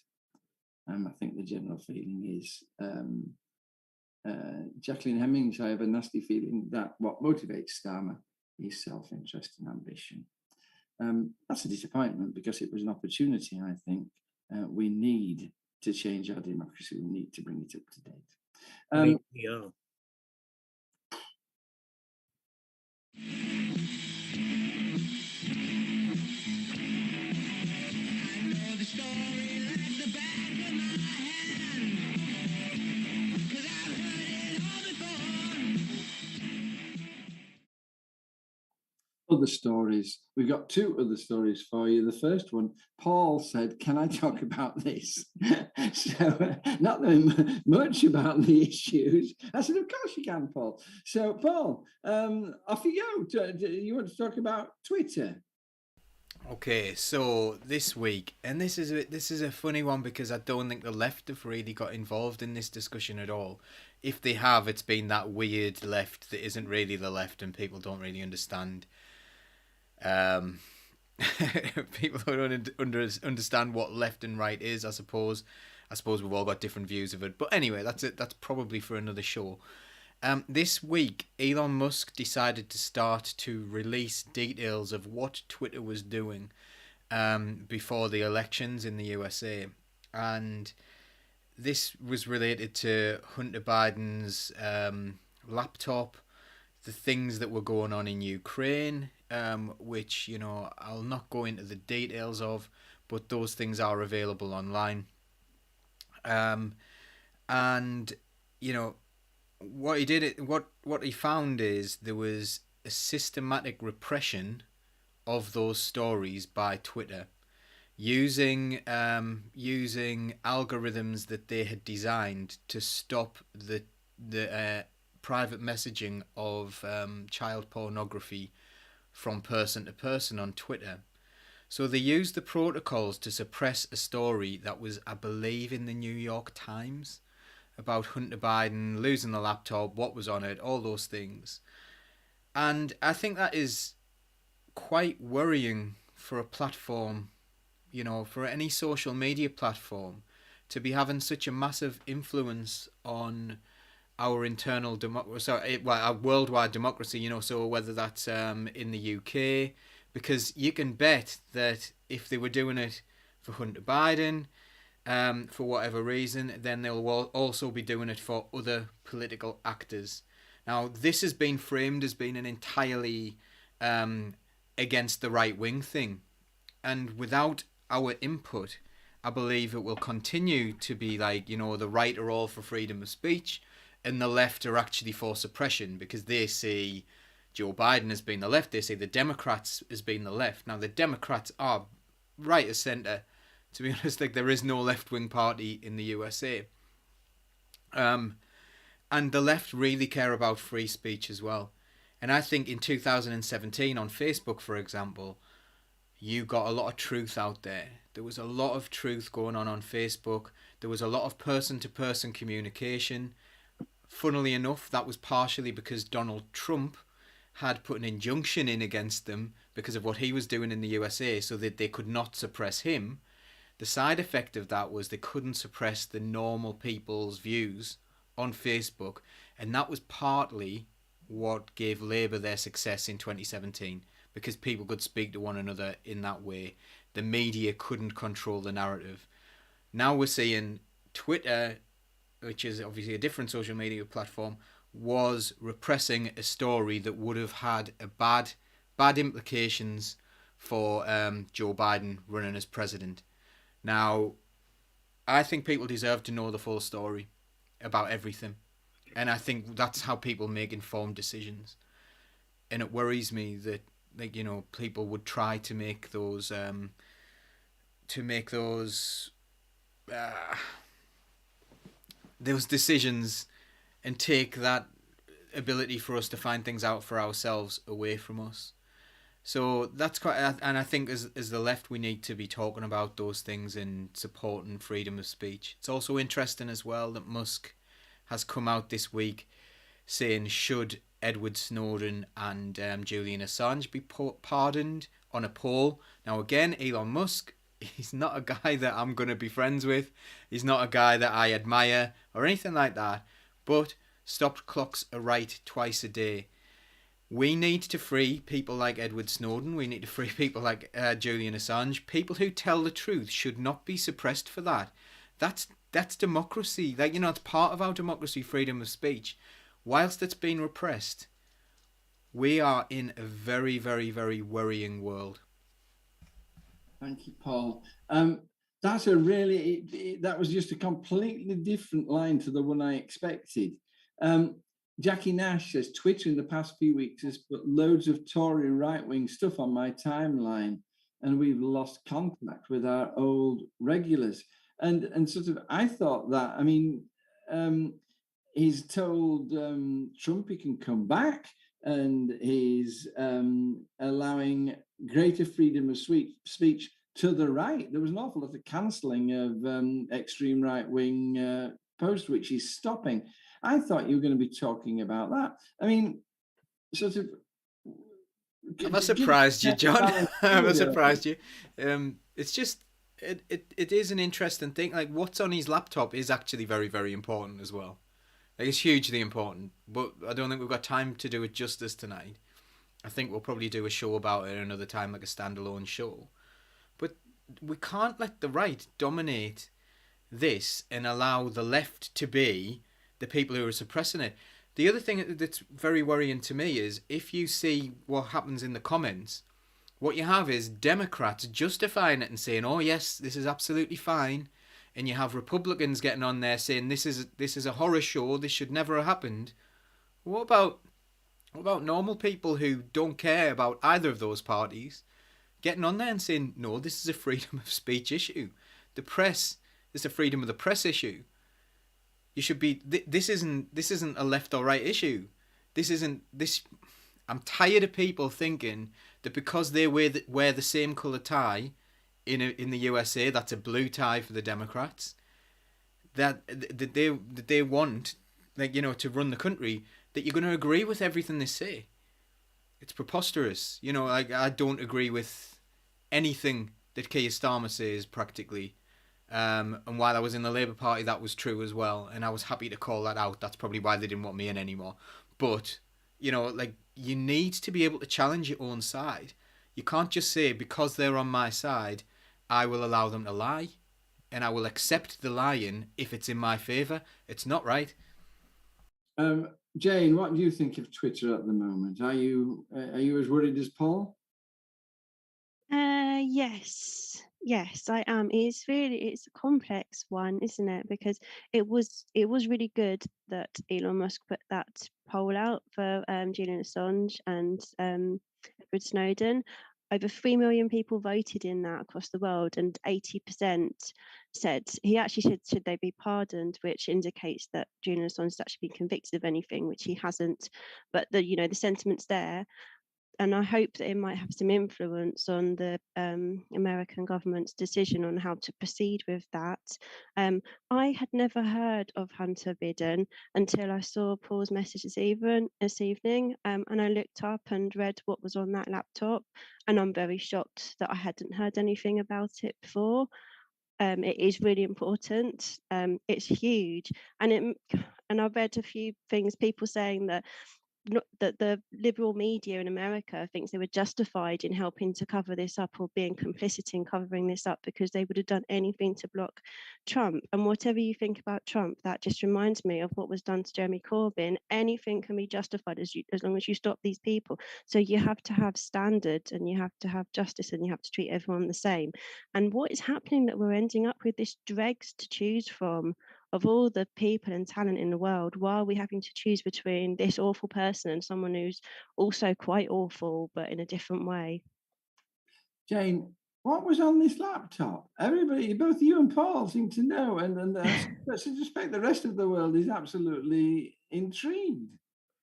[SPEAKER 3] I think the general feeling is Jacqueline Hemmings. I have a nasty feeling that what motivates Starmer is self-interest and ambition. That's a disappointment because it was an opportunity. I think we need to change our democracy. We need to bring it up to date.
[SPEAKER 5] Yeah.
[SPEAKER 3] Other stories. We've got two other stories for you. The first one, Paul said, "Can I talk about this?" So not knowing much about the issues, I said, "Of course you can, Paul." So Paul, off you go. Do you want to talk about Twitter?
[SPEAKER 6] Okay, so this week, and this is a funny one because I don't think the left have really got involved in this discussion at all. If they have, it's been that weird left that isn't really the left, and people don't really understand. People don't understand what left and right is. I suppose we've all got different views of it. But anyway, that's it. That's probably for another show. This week, Elon Musk decided to start to release details of what Twitter was doing before the elections in the USA. And this was related to Hunter Biden's laptop, the things that were going on in Ukraine, which, I'll not go into the details of, but those things are available online. And, what he did, what he found is there was a systematic repression of those stories by Twitter, using algorithms that they had designed to stop the private messaging of child pornography from person to person on Twitter. So they used the protocols to suppress a story that was, I believe, in the New York Times about Hunter Biden losing the laptop, what was on it, all those things. And I think that is quite worrying for a platform, for any social media platform, to be having such a massive influence on our internal our worldwide democracy, so whether that's in the UK, because you can bet that if they were doing it for Hunter Biden, for whatever reason, then they'll also be doing it for other political actors. Now, this has been framed as being an entirely against the right-wing thing, and without our input, I believe it will continue to be like, the right are all for freedom of speech, and the left are actually for suppression, because they see Joe Biden as being the left, they see the Democrats as being the left. Now, the Democrats are right of centre. To be honest, there is no left-wing party in the USA. And the left really care about free speech as well. And I think in 2017 on Facebook, for example, you got a lot of truth out there. There was a lot of truth going on Facebook. There was a lot of person-to-person communication. Funnily enough, that was partially because Donald Trump had put an injunction in against them because of what he was doing in the USA, so that they could not suppress him. The side effect of that was they couldn't suppress the normal people's views on Facebook, and that was partly what gave Labour their success in 2017, because people could speak to one another in that way. The media couldn't control the narrative. Now we're seeing Twitter, which is obviously a different social media platform, was repressing a story that would have had a bad implications for Joe Biden running as president. Now, I think people deserve to know the full story about everything. And I think that's how people make informed decisions. And it worries me that, people would try to make those decisions and take that ability for us to find things out for ourselves away from us. So that's quite, and I think as the left, we need to be talking about those things and supporting freedom of speech. It's also interesting as well that Musk has come out this week saying should Edward Snowden and Julian Assange be pardoned on a poll. Now again, Elon Musk, he's not a guy that I'm going to be friends with. He's not a guy that I admire or anything like that. But stopped clocks are right twice a day. We need to free people like Edward Snowden. We need to free people like Julian Assange. People who tell the truth should not be suppressed for that. That's democracy. Like, you know, it's part of our democracy, freedom of speech. Whilst it's been repressed, we are in a very, very, very worrying world.
[SPEAKER 3] Thank you, Paul. That was just a completely different line to the one I expected. Jackie Nash says, Twitter in the past few weeks has put loads of Tory right-wing stuff on my timeline, and we've lost contact with our old regulars. And sort of, I thought that, I mean, he's told Trump he can come back, and he's allowing greater freedom of speech to the right. There was an awful lot of cancelling of extreme right-wing posts, which he's stopping. I thought you were going to be talking about that. I mean, sort of.
[SPEAKER 6] I'm not surprised you, John. I'm not surprised you. It's just, it is an interesting thing. Like, what's on his laptop is actually very, very important as well. Like, it's hugely important, but I don't think we've got time to do it justice tonight. I think we'll probably do a show about it another time, like a standalone show. But we can't let the right dominate this and allow the left to be the people who are suppressing it. The other thing that's very worrying to me is if you see what happens in the comments, what you have is Democrats justifying it and saying, oh yes, this is absolutely fine. And you have Republicans getting on there saying this is a horror show, this should never have happened. What about normal people who don't care about either of those parties getting on there and saying, no, this is a freedom of speech issue. The press is a freedom of the press issue. You should be. This isn't a left or right issue. I'm tired of people thinking that because they wear the same colour tie in the USA, that's a blue tie for the Democrats. That they want, like, you know, to run the country, that you're going to agree with everything they say. It's preposterous. You know, like, I don't agree with anything that Keir Starmer says practically. And while I was in the Labour Party, that was true as well, and I was happy to call that out. That's probably why they didn't want me in anymore. But, you know, like, you need to be able to challenge your own side. You can't just say, because they're on my side, I will allow them to lie, and I will accept the lying if it's in my favour. It's not right.
[SPEAKER 3] Jane, what do you think of Twitter at the moment? Are you as worried as Paul?
[SPEAKER 4] Yes, I am. It's a complex one, isn't it? Because it was really good that Elon Musk put that poll out for Julian Assange and Edward Snowden. Over 3 million people voted in that across the world, and 80% said, he actually said, should they be pardoned, which indicates that Julian Assange has actually been convicted of anything, which he hasn't. But the sentiment's there. And I hope that it might have some influence on the American government's decision on how to proceed with that. I had never heard of Hunter Biden until I saw Paul's message this evening, and I looked up and read what was on that laptop, and I'm very shocked that I hadn't heard anything about it before. It is really important. It's huge, and I read a few things, people saying that the liberal media in America thinks they were justified in helping to cover this up or being complicit in covering this up because they would have done anything to block Trump. And whatever you think about Trump, that just reminds me of what was done to Jeremy Corbyn. Anything can be justified as long as you stop these people. So you have to have standards, and you have to have justice, and you have to treat everyone the same. And what is happening that we're ending up with this dregs to choose from of all the people and talent in the world, why are we having to choose between this awful person and someone who's also quite awful, but in a different way?
[SPEAKER 3] Jane, what was on this laptop? Everybody, both you and Paul, seem to know, and I suspect the rest of the world is absolutely intrigued.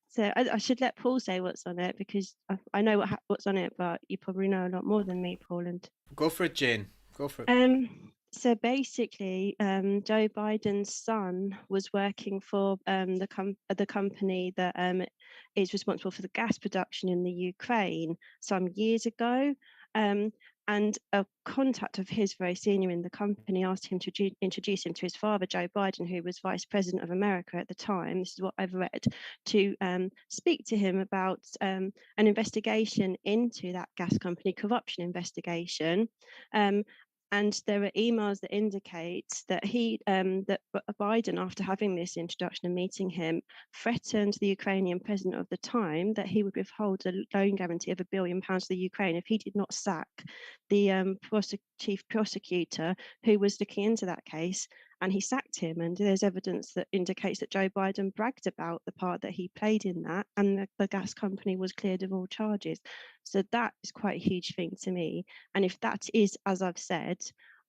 [SPEAKER 4] So I should let Paul say what's on it, because I know what's on it, but you probably know a lot more than me, Paul. And
[SPEAKER 6] go for it, Jane. Go for it.
[SPEAKER 4] So basically, Joe Biden's son was working for the company that is responsible for the gas production in the Ukraine some years ago. And a contact of his, very senior in the company, asked him to introduce him to his father, Joe Biden, who was Vice President of America at the time. This is what I've read, to speak to him about an investigation into that gas company, corruption investigation. And there are emails that indicate that that Biden, after having this introduction and meeting him, threatened the Ukrainian president of the time that he would withhold a loan guarantee of £1 billion to the Ukraine if he did not sack the chief prosecutor who was looking into that case. And he sacked him. And there's evidence that indicates that Joe Biden bragged about the part that he played in that, and the gas company was cleared of all charges. So that is quite a huge thing to me. And if that is, as I've said,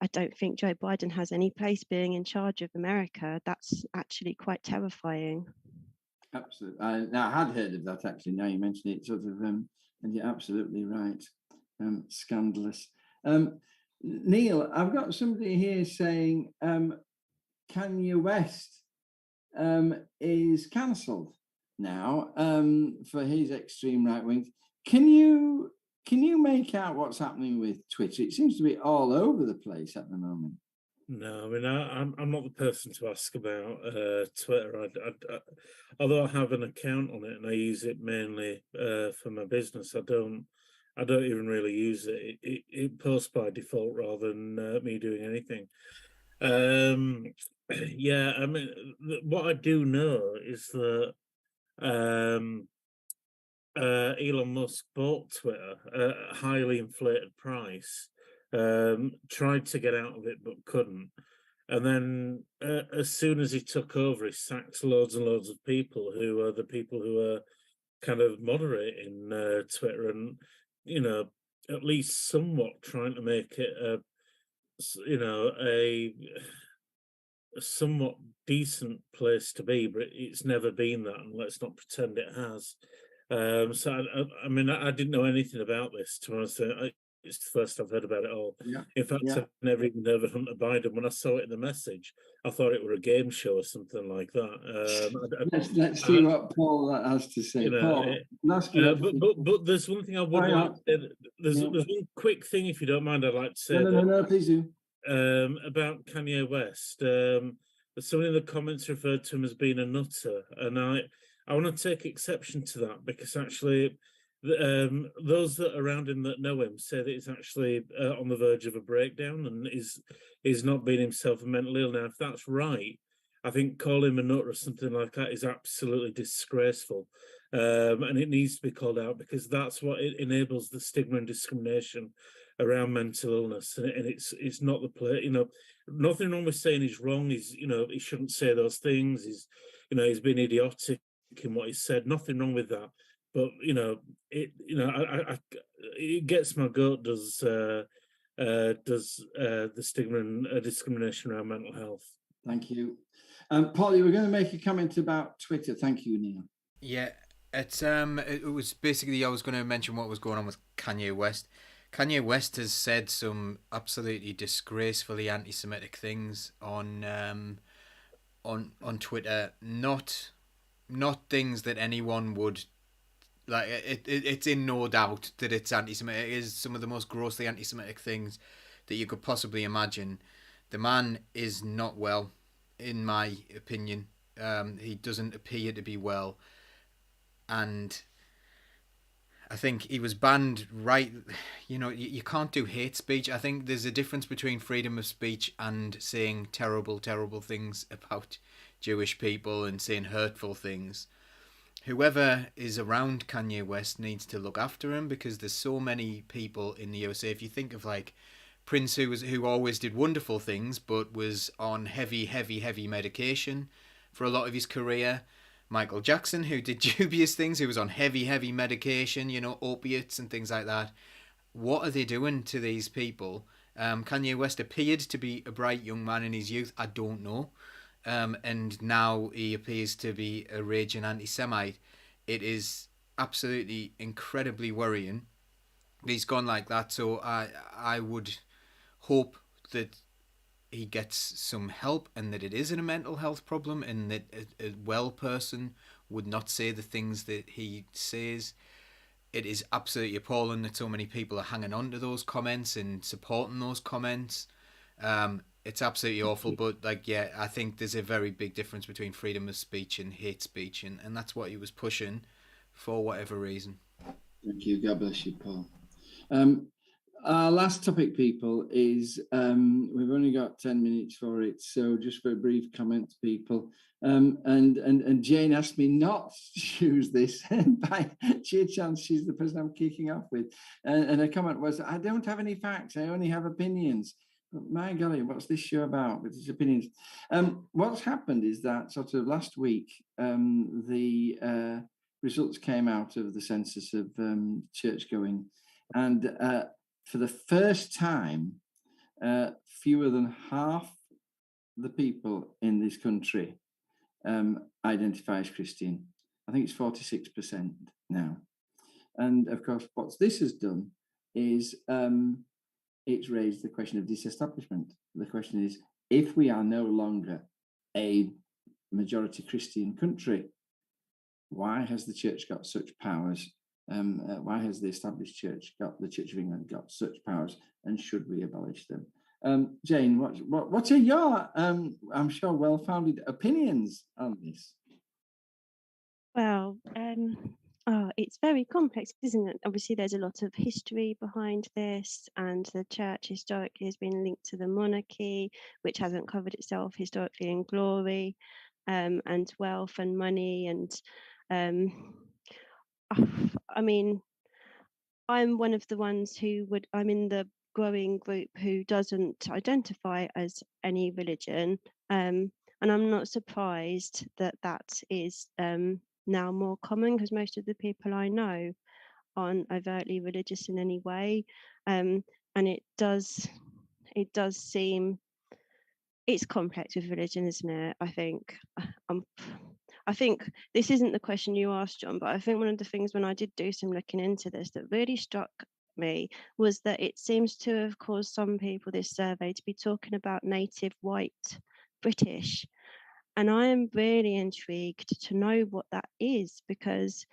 [SPEAKER 4] I don't think Joe Biden has any place being in charge of America. That's actually quite terrifying.
[SPEAKER 3] Absolutely. I had heard of that, actually. Now you mention it, sort of, and you're absolutely right. Scandalous. Neil, I've got somebody here saying Kanye West is cancelled now for his extreme right wing. Can you make out what's happening with Twitter? It seems to be all over the place at the moment.
[SPEAKER 5] No, I mean, I'm not the person to ask about Twitter. Although I have an account on it and I use it mainly for my business, I don't even really use it. It posts by default rather than me doing anything. Yeah, I mean, what I do know is that Elon Musk bought Twitter at a highly inflated price, tried to get out of it but couldn't. And then as soon as he took over, he sacked loads and loads of people who are the people who are kind of moderating Twitter and, you know, at least somewhat trying to make it a somewhat decent place to be, but it's never been that, and let's not pretend it has. So I mean, I didn't know anything about this, to be honest. It's the first I've heard about it all.
[SPEAKER 3] Yeah.
[SPEAKER 5] In fact,
[SPEAKER 3] Yeah.
[SPEAKER 5] I've never even heard of Hunter Biden. When I saw it in the message, I thought it were a game show or something like that.
[SPEAKER 3] Let's see what Paul has to say.
[SPEAKER 5] You know,
[SPEAKER 3] Paul, ask you
[SPEAKER 5] but there's one thing I would like. There's one quick thing, if you don't mind, I'd like to say.
[SPEAKER 3] No, please do.
[SPEAKER 5] About Kanye West. Someone in the comments referred to him as being a nutter, and I want to take exception to that, because actually those that are around him that know him say that he's actually on the verge of a breakdown and is not being himself and mentally ill. Now, if that's right, I think calling him a nutter or something like that is absolutely disgraceful, and it needs to be called out, because that's what it enables, the stigma and discrimination around mental illness, and it's not the play. You know, nothing wrong with saying he's wrong. He shouldn't say those things. He's been idiotic in what he said. Nothing wrong with that. But it gets my goat. Does the stigma and discrimination around mental health?
[SPEAKER 3] Thank you, Paul. You were going to make a comment about Twitter. Thank you, Neil.
[SPEAKER 6] Yeah, it was basically, I was going to mention what was going on with Kanye West. Kanye West has said some absolutely disgracefully anti-Semitic things on Twitter. Not things that anyone would like. It's in no doubt that it's anti-Semitic. It is some of the most grossly anti-Semitic things that you could possibly imagine. The man is not well, in my opinion. He doesn't appear to be well, and I think he was banned, right? You can't do hate speech. I think there's a difference between freedom of speech and saying terrible, terrible things about Jewish people and saying hurtful things. Whoever is around Kanye West needs to look after him, because there's so many people in the USA. If you think of like Prince, who always did wonderful things but was on heavy medication for a lot of his career. Michael Jackson, who did dubious things, who was on heavy medication, opiates and things like that. What are they doing to these people? Kanye West appeared to be a bright young man in his youth. I don't know. And now he appears to be a raging anti-Semite. It is absolutely incredibly worrying that he's gone like that. So I would hope that he gets some help, and that it isn't a mental health problem, and that a well person would not say the things that he says. It is absolutely appalling that so many people are hanging on to those comments and supporting those comments. It's absolutely awful, but I think there's a very big difference between freedom of speech and hate speech, and that's what he was pushing for whatever reason.
[SPEAKER 3] Thank you. God bless you, Paul. Our last topic, people, is we've only got 10 minutes for it, so just for a brief comment, people. And Jane asked me not to choose this by sheer chance. She's the person I'm kicking off with. And her comment was, I don't have any facts, I only have opinions. But my golly, what's this show about with his opinions? What's happened is that sort of last week, the results came out of the census of church going. And for the first time, fewer than half the people in this country identify as Christian. I think it's 46% now. And of course, what this has done is it's raised the question of disestablishment. The question is, if we are no longer a majority Christian country, why has the church got such powers? Why has the established church the Church of England got such powers, and should we abolish them? Jane, what are your, I'm sure, well-founded opinions on this?
[SPEAKER 4] Well, it's very complex, isn't it? Obviously, there's a lot of history behind this, and the church historically has been linked to the monarchy, which hasn't covered itself historically in glory, and wealth and money. And I mean, I'm one of the ones I'm in the growing group who doesn't identify as any religion. And I'm not surprised that that is now more common, because most of the people I know aren't overtly religious in any way. And it does seem, it's complex with religion, isn't it? I think this isn't the question you asked, John, but I think one of the things when I did do some looking into this that really struck me was that it seems to have caused some people, this survey, to be talking about native white British. And I am really intrigued to know what that is, because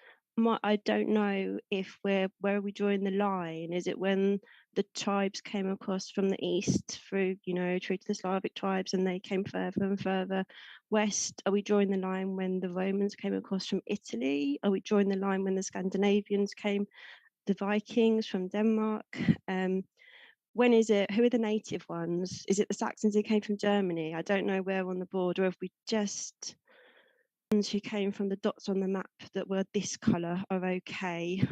[SPEAKER 4] I don't know if where are we drawing the line? Is it when the tribes came across from the east through to the Slavic tribes, and they came further and further west? Are we drawing the line when the Romans came across from Italy? Are we drawing the line when the Scandinavians came, the Vikings from Denmark? When is it? Who are the native ones? Is it the Saxons who came from Germany? I don't know where on the board, or if we just ones who came from the dots on the map that were this colour are okay.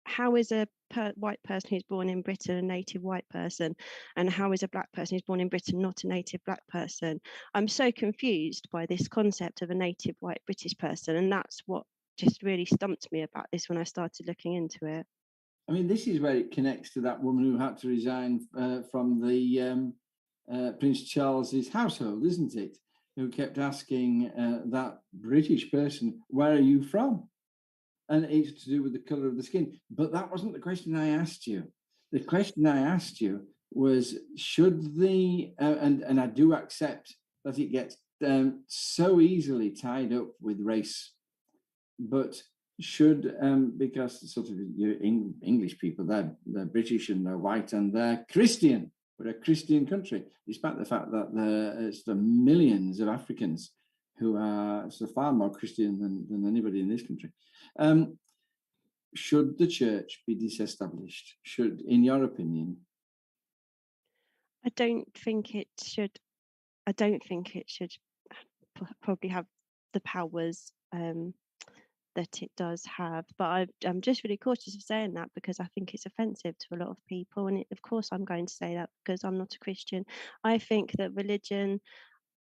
[SPEAKER 4] How is a white person who's born in Britain a native white person, and how is a black person who's born in Britain not a native black person? I'm so confused by this concept of a native white British person, and that's what just really stumped me about this when I started looking into it.
[SPEAKER 3] I mean, this is where it connects to that woman who had to resign from the Prince Charles's household, isn't it? Who kept asking that British person, where are you from? And it's to do with the colour of the skin. But that wasn't the question I asked you. The question I asked you was, should the, and I do accept that it gets so easily tied up with race, but should, because sort of your English people, they're British and they're white and they're Christian. We're a Christian country, despite the fact that there's millions of Africans who are far more Christian than anybody in this country. Should the church be disestablished? Should, in your opinion?
[SPEAKER 4] I don't think it should probably have the powers that it does have, but I'm just really cautious of saying that, because I think it's offensive to a lot of people, and of course I'm going to say that because I'm not a Christian. I think that religion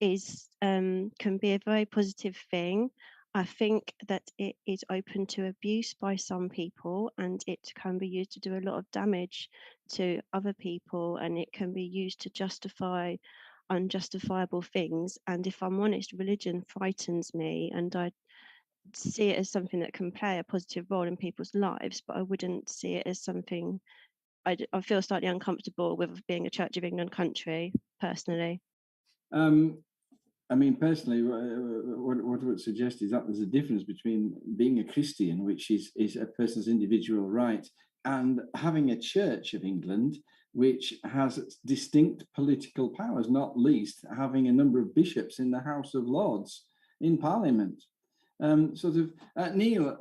[SPEAKER 4] is can be a very positive thing. I think that it is open to abuse by some people, and it can be used to do a lot of damage to other people, and it can be used to justify unjustifiable things. And if I'm honest, religion frightens me, and I see it as something that can play a positive role in people's lives, but I wouldn't see it as something I feel slightly uncomfortable with being a Church of England country, personally.
[SPEAKER 3] I mean, personally, what I would suggest is that there's a difference between being a Christian, which is a person's individual right, and having a Church of England, which has distinct political powers, not least having a number of bishops in the House of Lords in Parliament. Neil,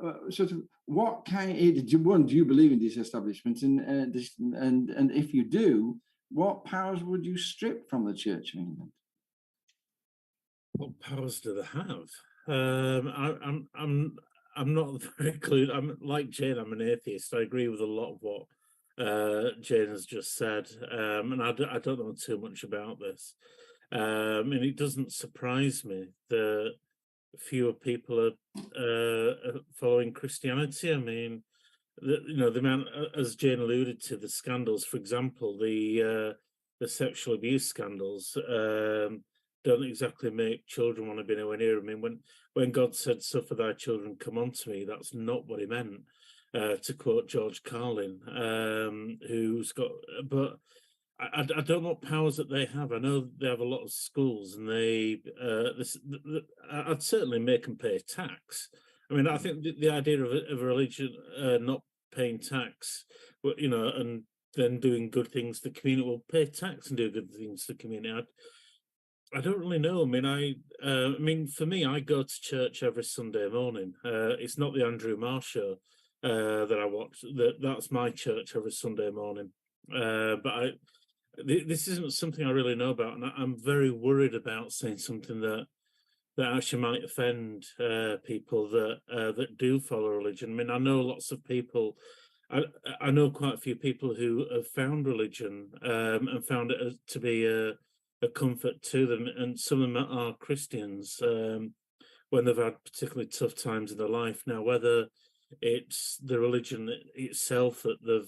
[SPEAKER 3] what kind? Do you believe in disestablishment, and if you do, what powers would you strip from the Church of England?
[SPEAKER 5] What powers do they have? I'm not very clear. I'm like Jane. I'm an atheist. I agree with a lot of what Jane has just said, and I don't know too much about this. And it doesn't surprise me that fewer people are following Christianity. I mean, the amount, as Jane alluded to, the scandals, for example, the sexual abuse scandals. Don't exactly make children want to be nowhere near. I mean, when God said, "Suffer thy children come unto me," that's not what he meant. To quote George Carlin, who's got, but I don't know what powers that they have. I know they have a lot of schools, and I'd certainly make them pay tax. I mean, I think the idea of a religion not paying tax, and then doing good things to the community, will pay tax and do good things to the community. I don't really know. I mean, for me, I go to church every Sunday morning. It's not the Andrew Marr show that I watch. That's my church every Sunday morning. But this isn't something I really know about, and I'm very worried about saying something that actually might offend people that do follow religion. I mean, I know lots of people. I know quite a few people who have found religion and found it to be a comfort to them, and some of them are Christians when they've had particularly tough times in their life. Now, whether it's the religion itself that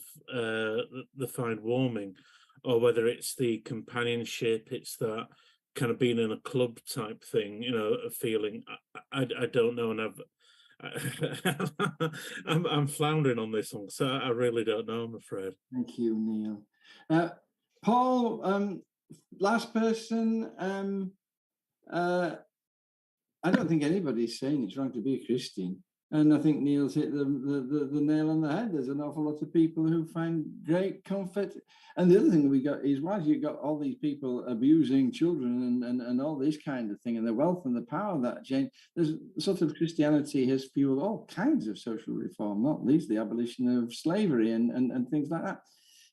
[SPEAKER 5] they find warming, or whether it's the companionship, it's that kind of being in a club type thing, a feeling. I don't know, and I'm floundering on this one, so I really don't know, I'm afraid.
[SPEAKER 3] Thank you, Neil. Paul, last person. I don't think anybody's saying it's wrong to be a Christian. And I think Neil's hit the nail on the head. There's an awful lot of people who find great comfort. And the other thing we got is, why you've got all these people abusing children and all this kind of thing, and the wealth and the power of that, Jane, there's sort of Christianity has fueled all kinds of social reform, not least the abolition of slavery and things like that.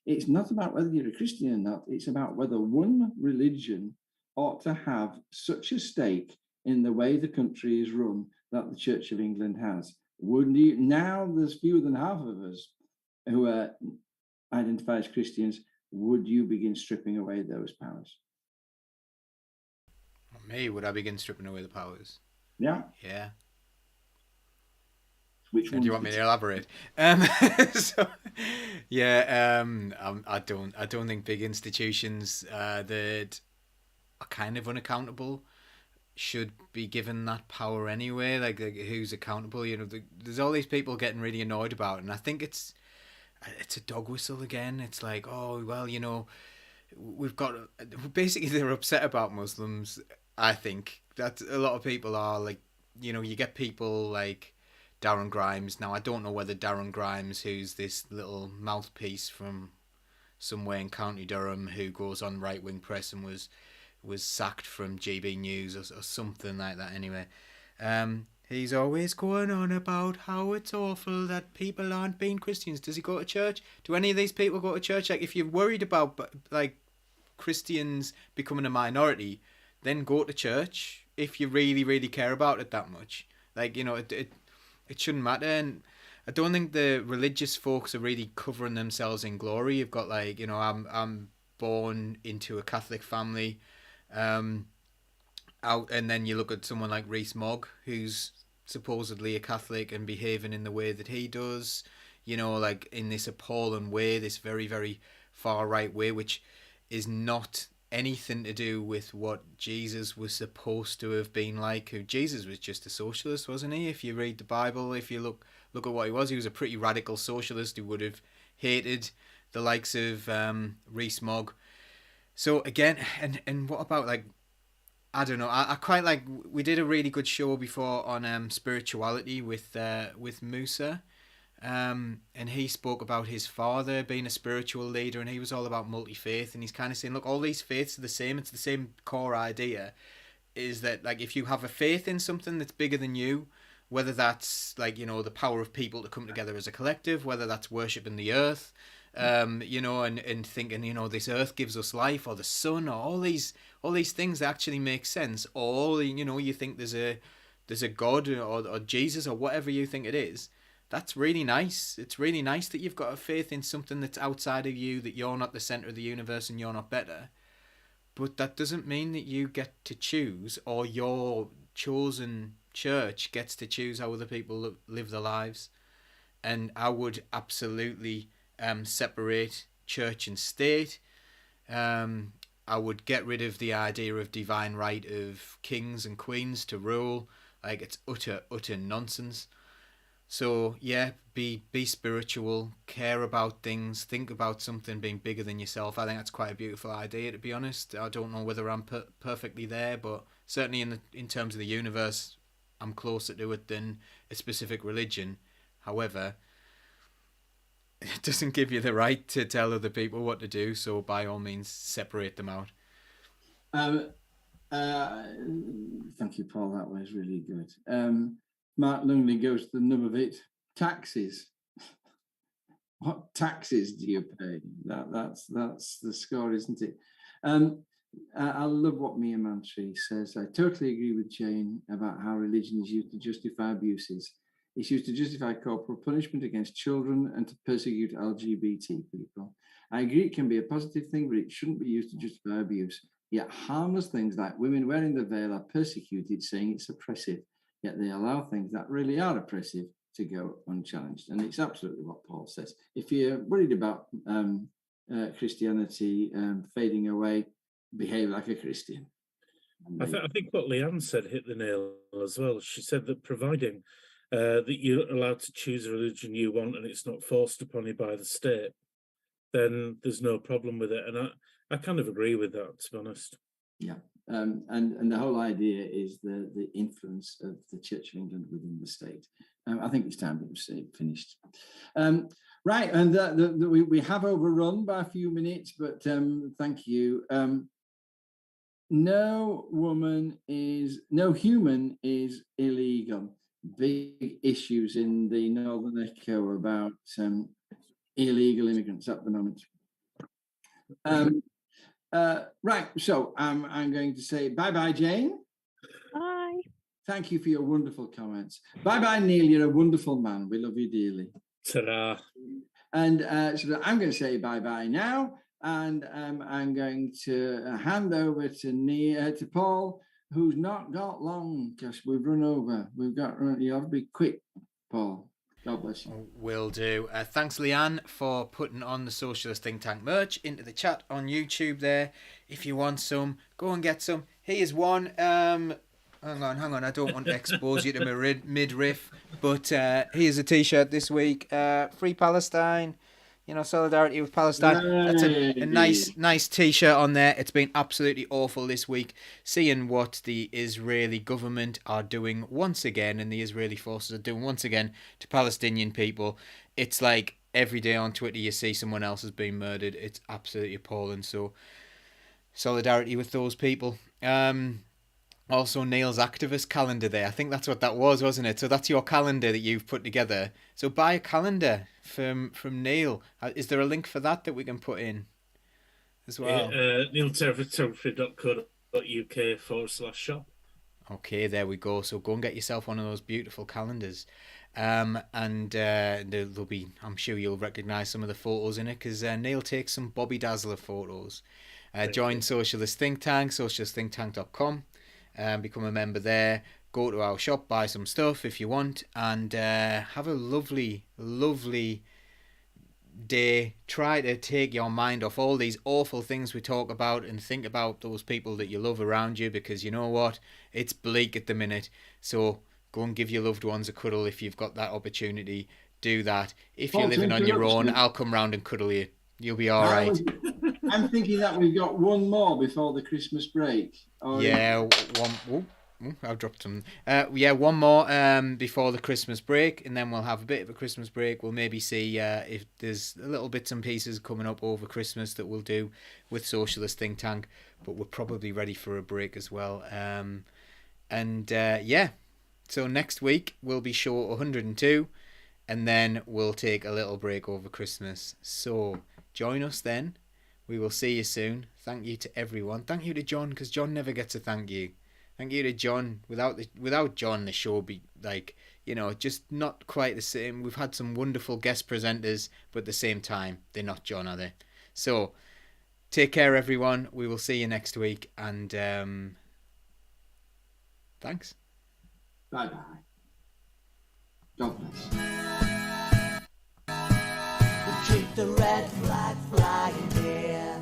[SPEAKER 3] It's not about whether you're a Christian or not. It's about whether one religion ought to have such a stake in the way the country is run that the Church of England has. Wouldn't you? Now there's fewer than half of us who identify as Christians. Would you begin stripping away those powers?
[SPEAKER 6] Me, would I begin stripping away the powers?
[SPEAKER 3] Yeah.
[SPEAKER 6] Yeah.
[SPEAKER 3] Which one?
[SPEAKER 6] Do you want me to elaborate? So, yeah, I don't think big institutions that are kind of unaccountable should be given that power anyway. Like who's accountable? There's all these people getting really annoyed about it, and I think it's a dog whistle again. It's like, oh well, we've got, basically they're upset about Muslims. I think that a lot of people are like, you get people like Darren Grimes. Now I don't know whether Darren Grimes, who's this little mouthpiece from somewhere in County Durham, who goes on right wing press and was sacked from GB News or something like that anyway. He's always going on about how it's awful that people aren't being Christians. Does he go to church? Do any of these people go to church? Like, if you're worried about like Christians becoming a minority, then go to church if you really, really care about it that much. Like, it shouldn't matter. And I don't think the religious folks are really covering themselves in glory. You've got like, I'm born into a Catholic family. And then you look at someone like Rees-Mogg, who's supposedly a Catholic and behaving in the way that he does, like in this appalling way, this very, very far right way, which is not anything to do with what Jesus was supposed to have been like. Jesus was just a socialist, wasn't he? If you read the Bible, if you look at what he was a pretty radical socialist who would have hated the likes of Rees-Mogg. So again, and what about like I don't know. I quite like. We did a really good show before on spirituality with Musa, and he spoke about his father being a spiritual leader, and he was all about multi faith, and he's kind of saying, look, all these faiths are the same. It's the same core idea. Is that like if you have a faith in something that's bigger than you, whether that's like the power of people to come together as a collective, whether that's worshiping the earth, and thinking this earth gives us life, or the sun, or all these things that actually make sense, or you think there's a God or Jesus or whatever you think it is. That's really nice. It's really nice that you've got a faith in something that's outside of you, that you're not the center of the universe and you're not better. But that doesn't mean that you get to choose, or your chosen church gets to choose how other people live their lives. And I would absolutely separate church and state. I would get rid of the idea of divine right of kings and queens to rule. Like, it's utter nonsense. So yeah, be spiritual, care about things, think about something being bigger than yourself. I think that's quite a beautiful idea, to be honest. I don't know whether I'm perfectly there, but certainly in terms of the universe, I'm closer to it than a specific religion. However, it doesn't give you the right to tell other people what to do, so by all means, separate them out.
[SPEAKER 3] Thank you, Paul. That was really good. Mark Lungley goes to the nub of it. Taxes. What taxes do you pay? That's the score, isn't it? I love what Mia Mantri says. I totally agree with Jane about how religion is used to justify abuses. It's used to justify corporal punishment against children and to persecute LGBT people. I agree it can be a positive thing, but it shouldn't be used to justify abuse. Yet harmless things like women wearing the veil are persecuted, saying it's oppressive. Yet they allow things that really are oppressive to go unchallenged. And it's absolutely what Paul says. If you're worried about Christianity fading away, behave like a Christian.
[SPEAKER 5] I think what Leanne said hit the nail as well. She said that providing that you're allowed to choose a religion you want and it's not forced upon you by the state, then there's no problem with it. And I kind of agree with that, to be honest.
[SPEAKER 3] Yeah. And the whole idea is the influence of the Church of England within the state. I think it's time to say finished. Right, and we have overrun by a few minutes, but thank you. No human is illegal. Big issues in the Northern Echo about illegal immigrants at the moment. Right, so I'm going to say bye-bye, Jane.
[SPEAKER 4] Bye.
[SPEAKER 3] Thank you for your wonderful comments. Bye-bye, Neil. You're a wonderful man. We love you dearly.
[SPEAKER 5] Ta-da.
[SPEAKER 3] And so I'm going to say bye-bye now, and I'm going to hand over to Paul, who's not got long because we've run over. You have to be quick, Paul. God bless you.
[SPEAKER 6] Will do. Thanks, Leanne, for putting on the Socialist Think Tank merch into the chat on YouTube there. If you want some, go and get some. Here's one. Hang on. I don't want to expose you to my midriff, but here's a T-shirt this week. Free Palestine. Solidarity with Palestine. That's a nice T-shirt on there. It's been absolutely awful this week, seeing what the Israeli government are doing once again, and the Israeli forces are doing once again to Palestinian people. It's like every day on Twitter you see someone else has been murdered. It's absolutely appalling. So, solidarity with those people. Also, Neil's activist calendar there. I think that's what that was, wasn't it? So that's your calendar that you've put together. So buy a calendar from Neil. Is there a link for that we can put in as well?
[SPEAKER 5] neilterford.co.uk/shop.
[SPEAKER 6] Okay, there we go. So go and get yourself one of those beautiful calendars. And there'll be, I'm sure you'll recognise some of the photos in it, because Neil takes some Bobby Dazzler photos. Join Socialist Think Tank, socialistthinktank.com. Become a member there. Go to our shop, buy some stuff if you want, and have a lovely day. Try to take your mind off all these awful things we talk about and think about those people that you love around you, because you know what, it's bleak at the minute. So go and give your loved ones a cuddle if you've got that opportunity. Do that. If you're living on your own, I'll come round and cuddle you. You'll be all right.
[SPEAKER 3] I'm thinking that we've got one more before the Christmas break.
[SPEAKER 6] Yeah, one. I've dropped some. One more before the Christmas break, and then we'll have a bit of a Christmas break. We'll maybe see if there's a little bits and pieces coming up over Christmas that we'll do with Socialist Think Tank, but we're probably ready for a break as well. So next week will be show 102, and then we'll take a little break over Christmas. So join us then. We will see you soon. Thank you to everyone. Thank you to John, because John never gets a thank you. Thank you to John. Without John, the show would be just not quite the same. We've had some wonderful guest presenters, but at the same time, they're not John, are they? So, take care, everyone. We will see you next week, and thanks.
[SPEAKER 3] Bye-bye. God bless.
[SPEAKER 2] We keep the red flag flying here.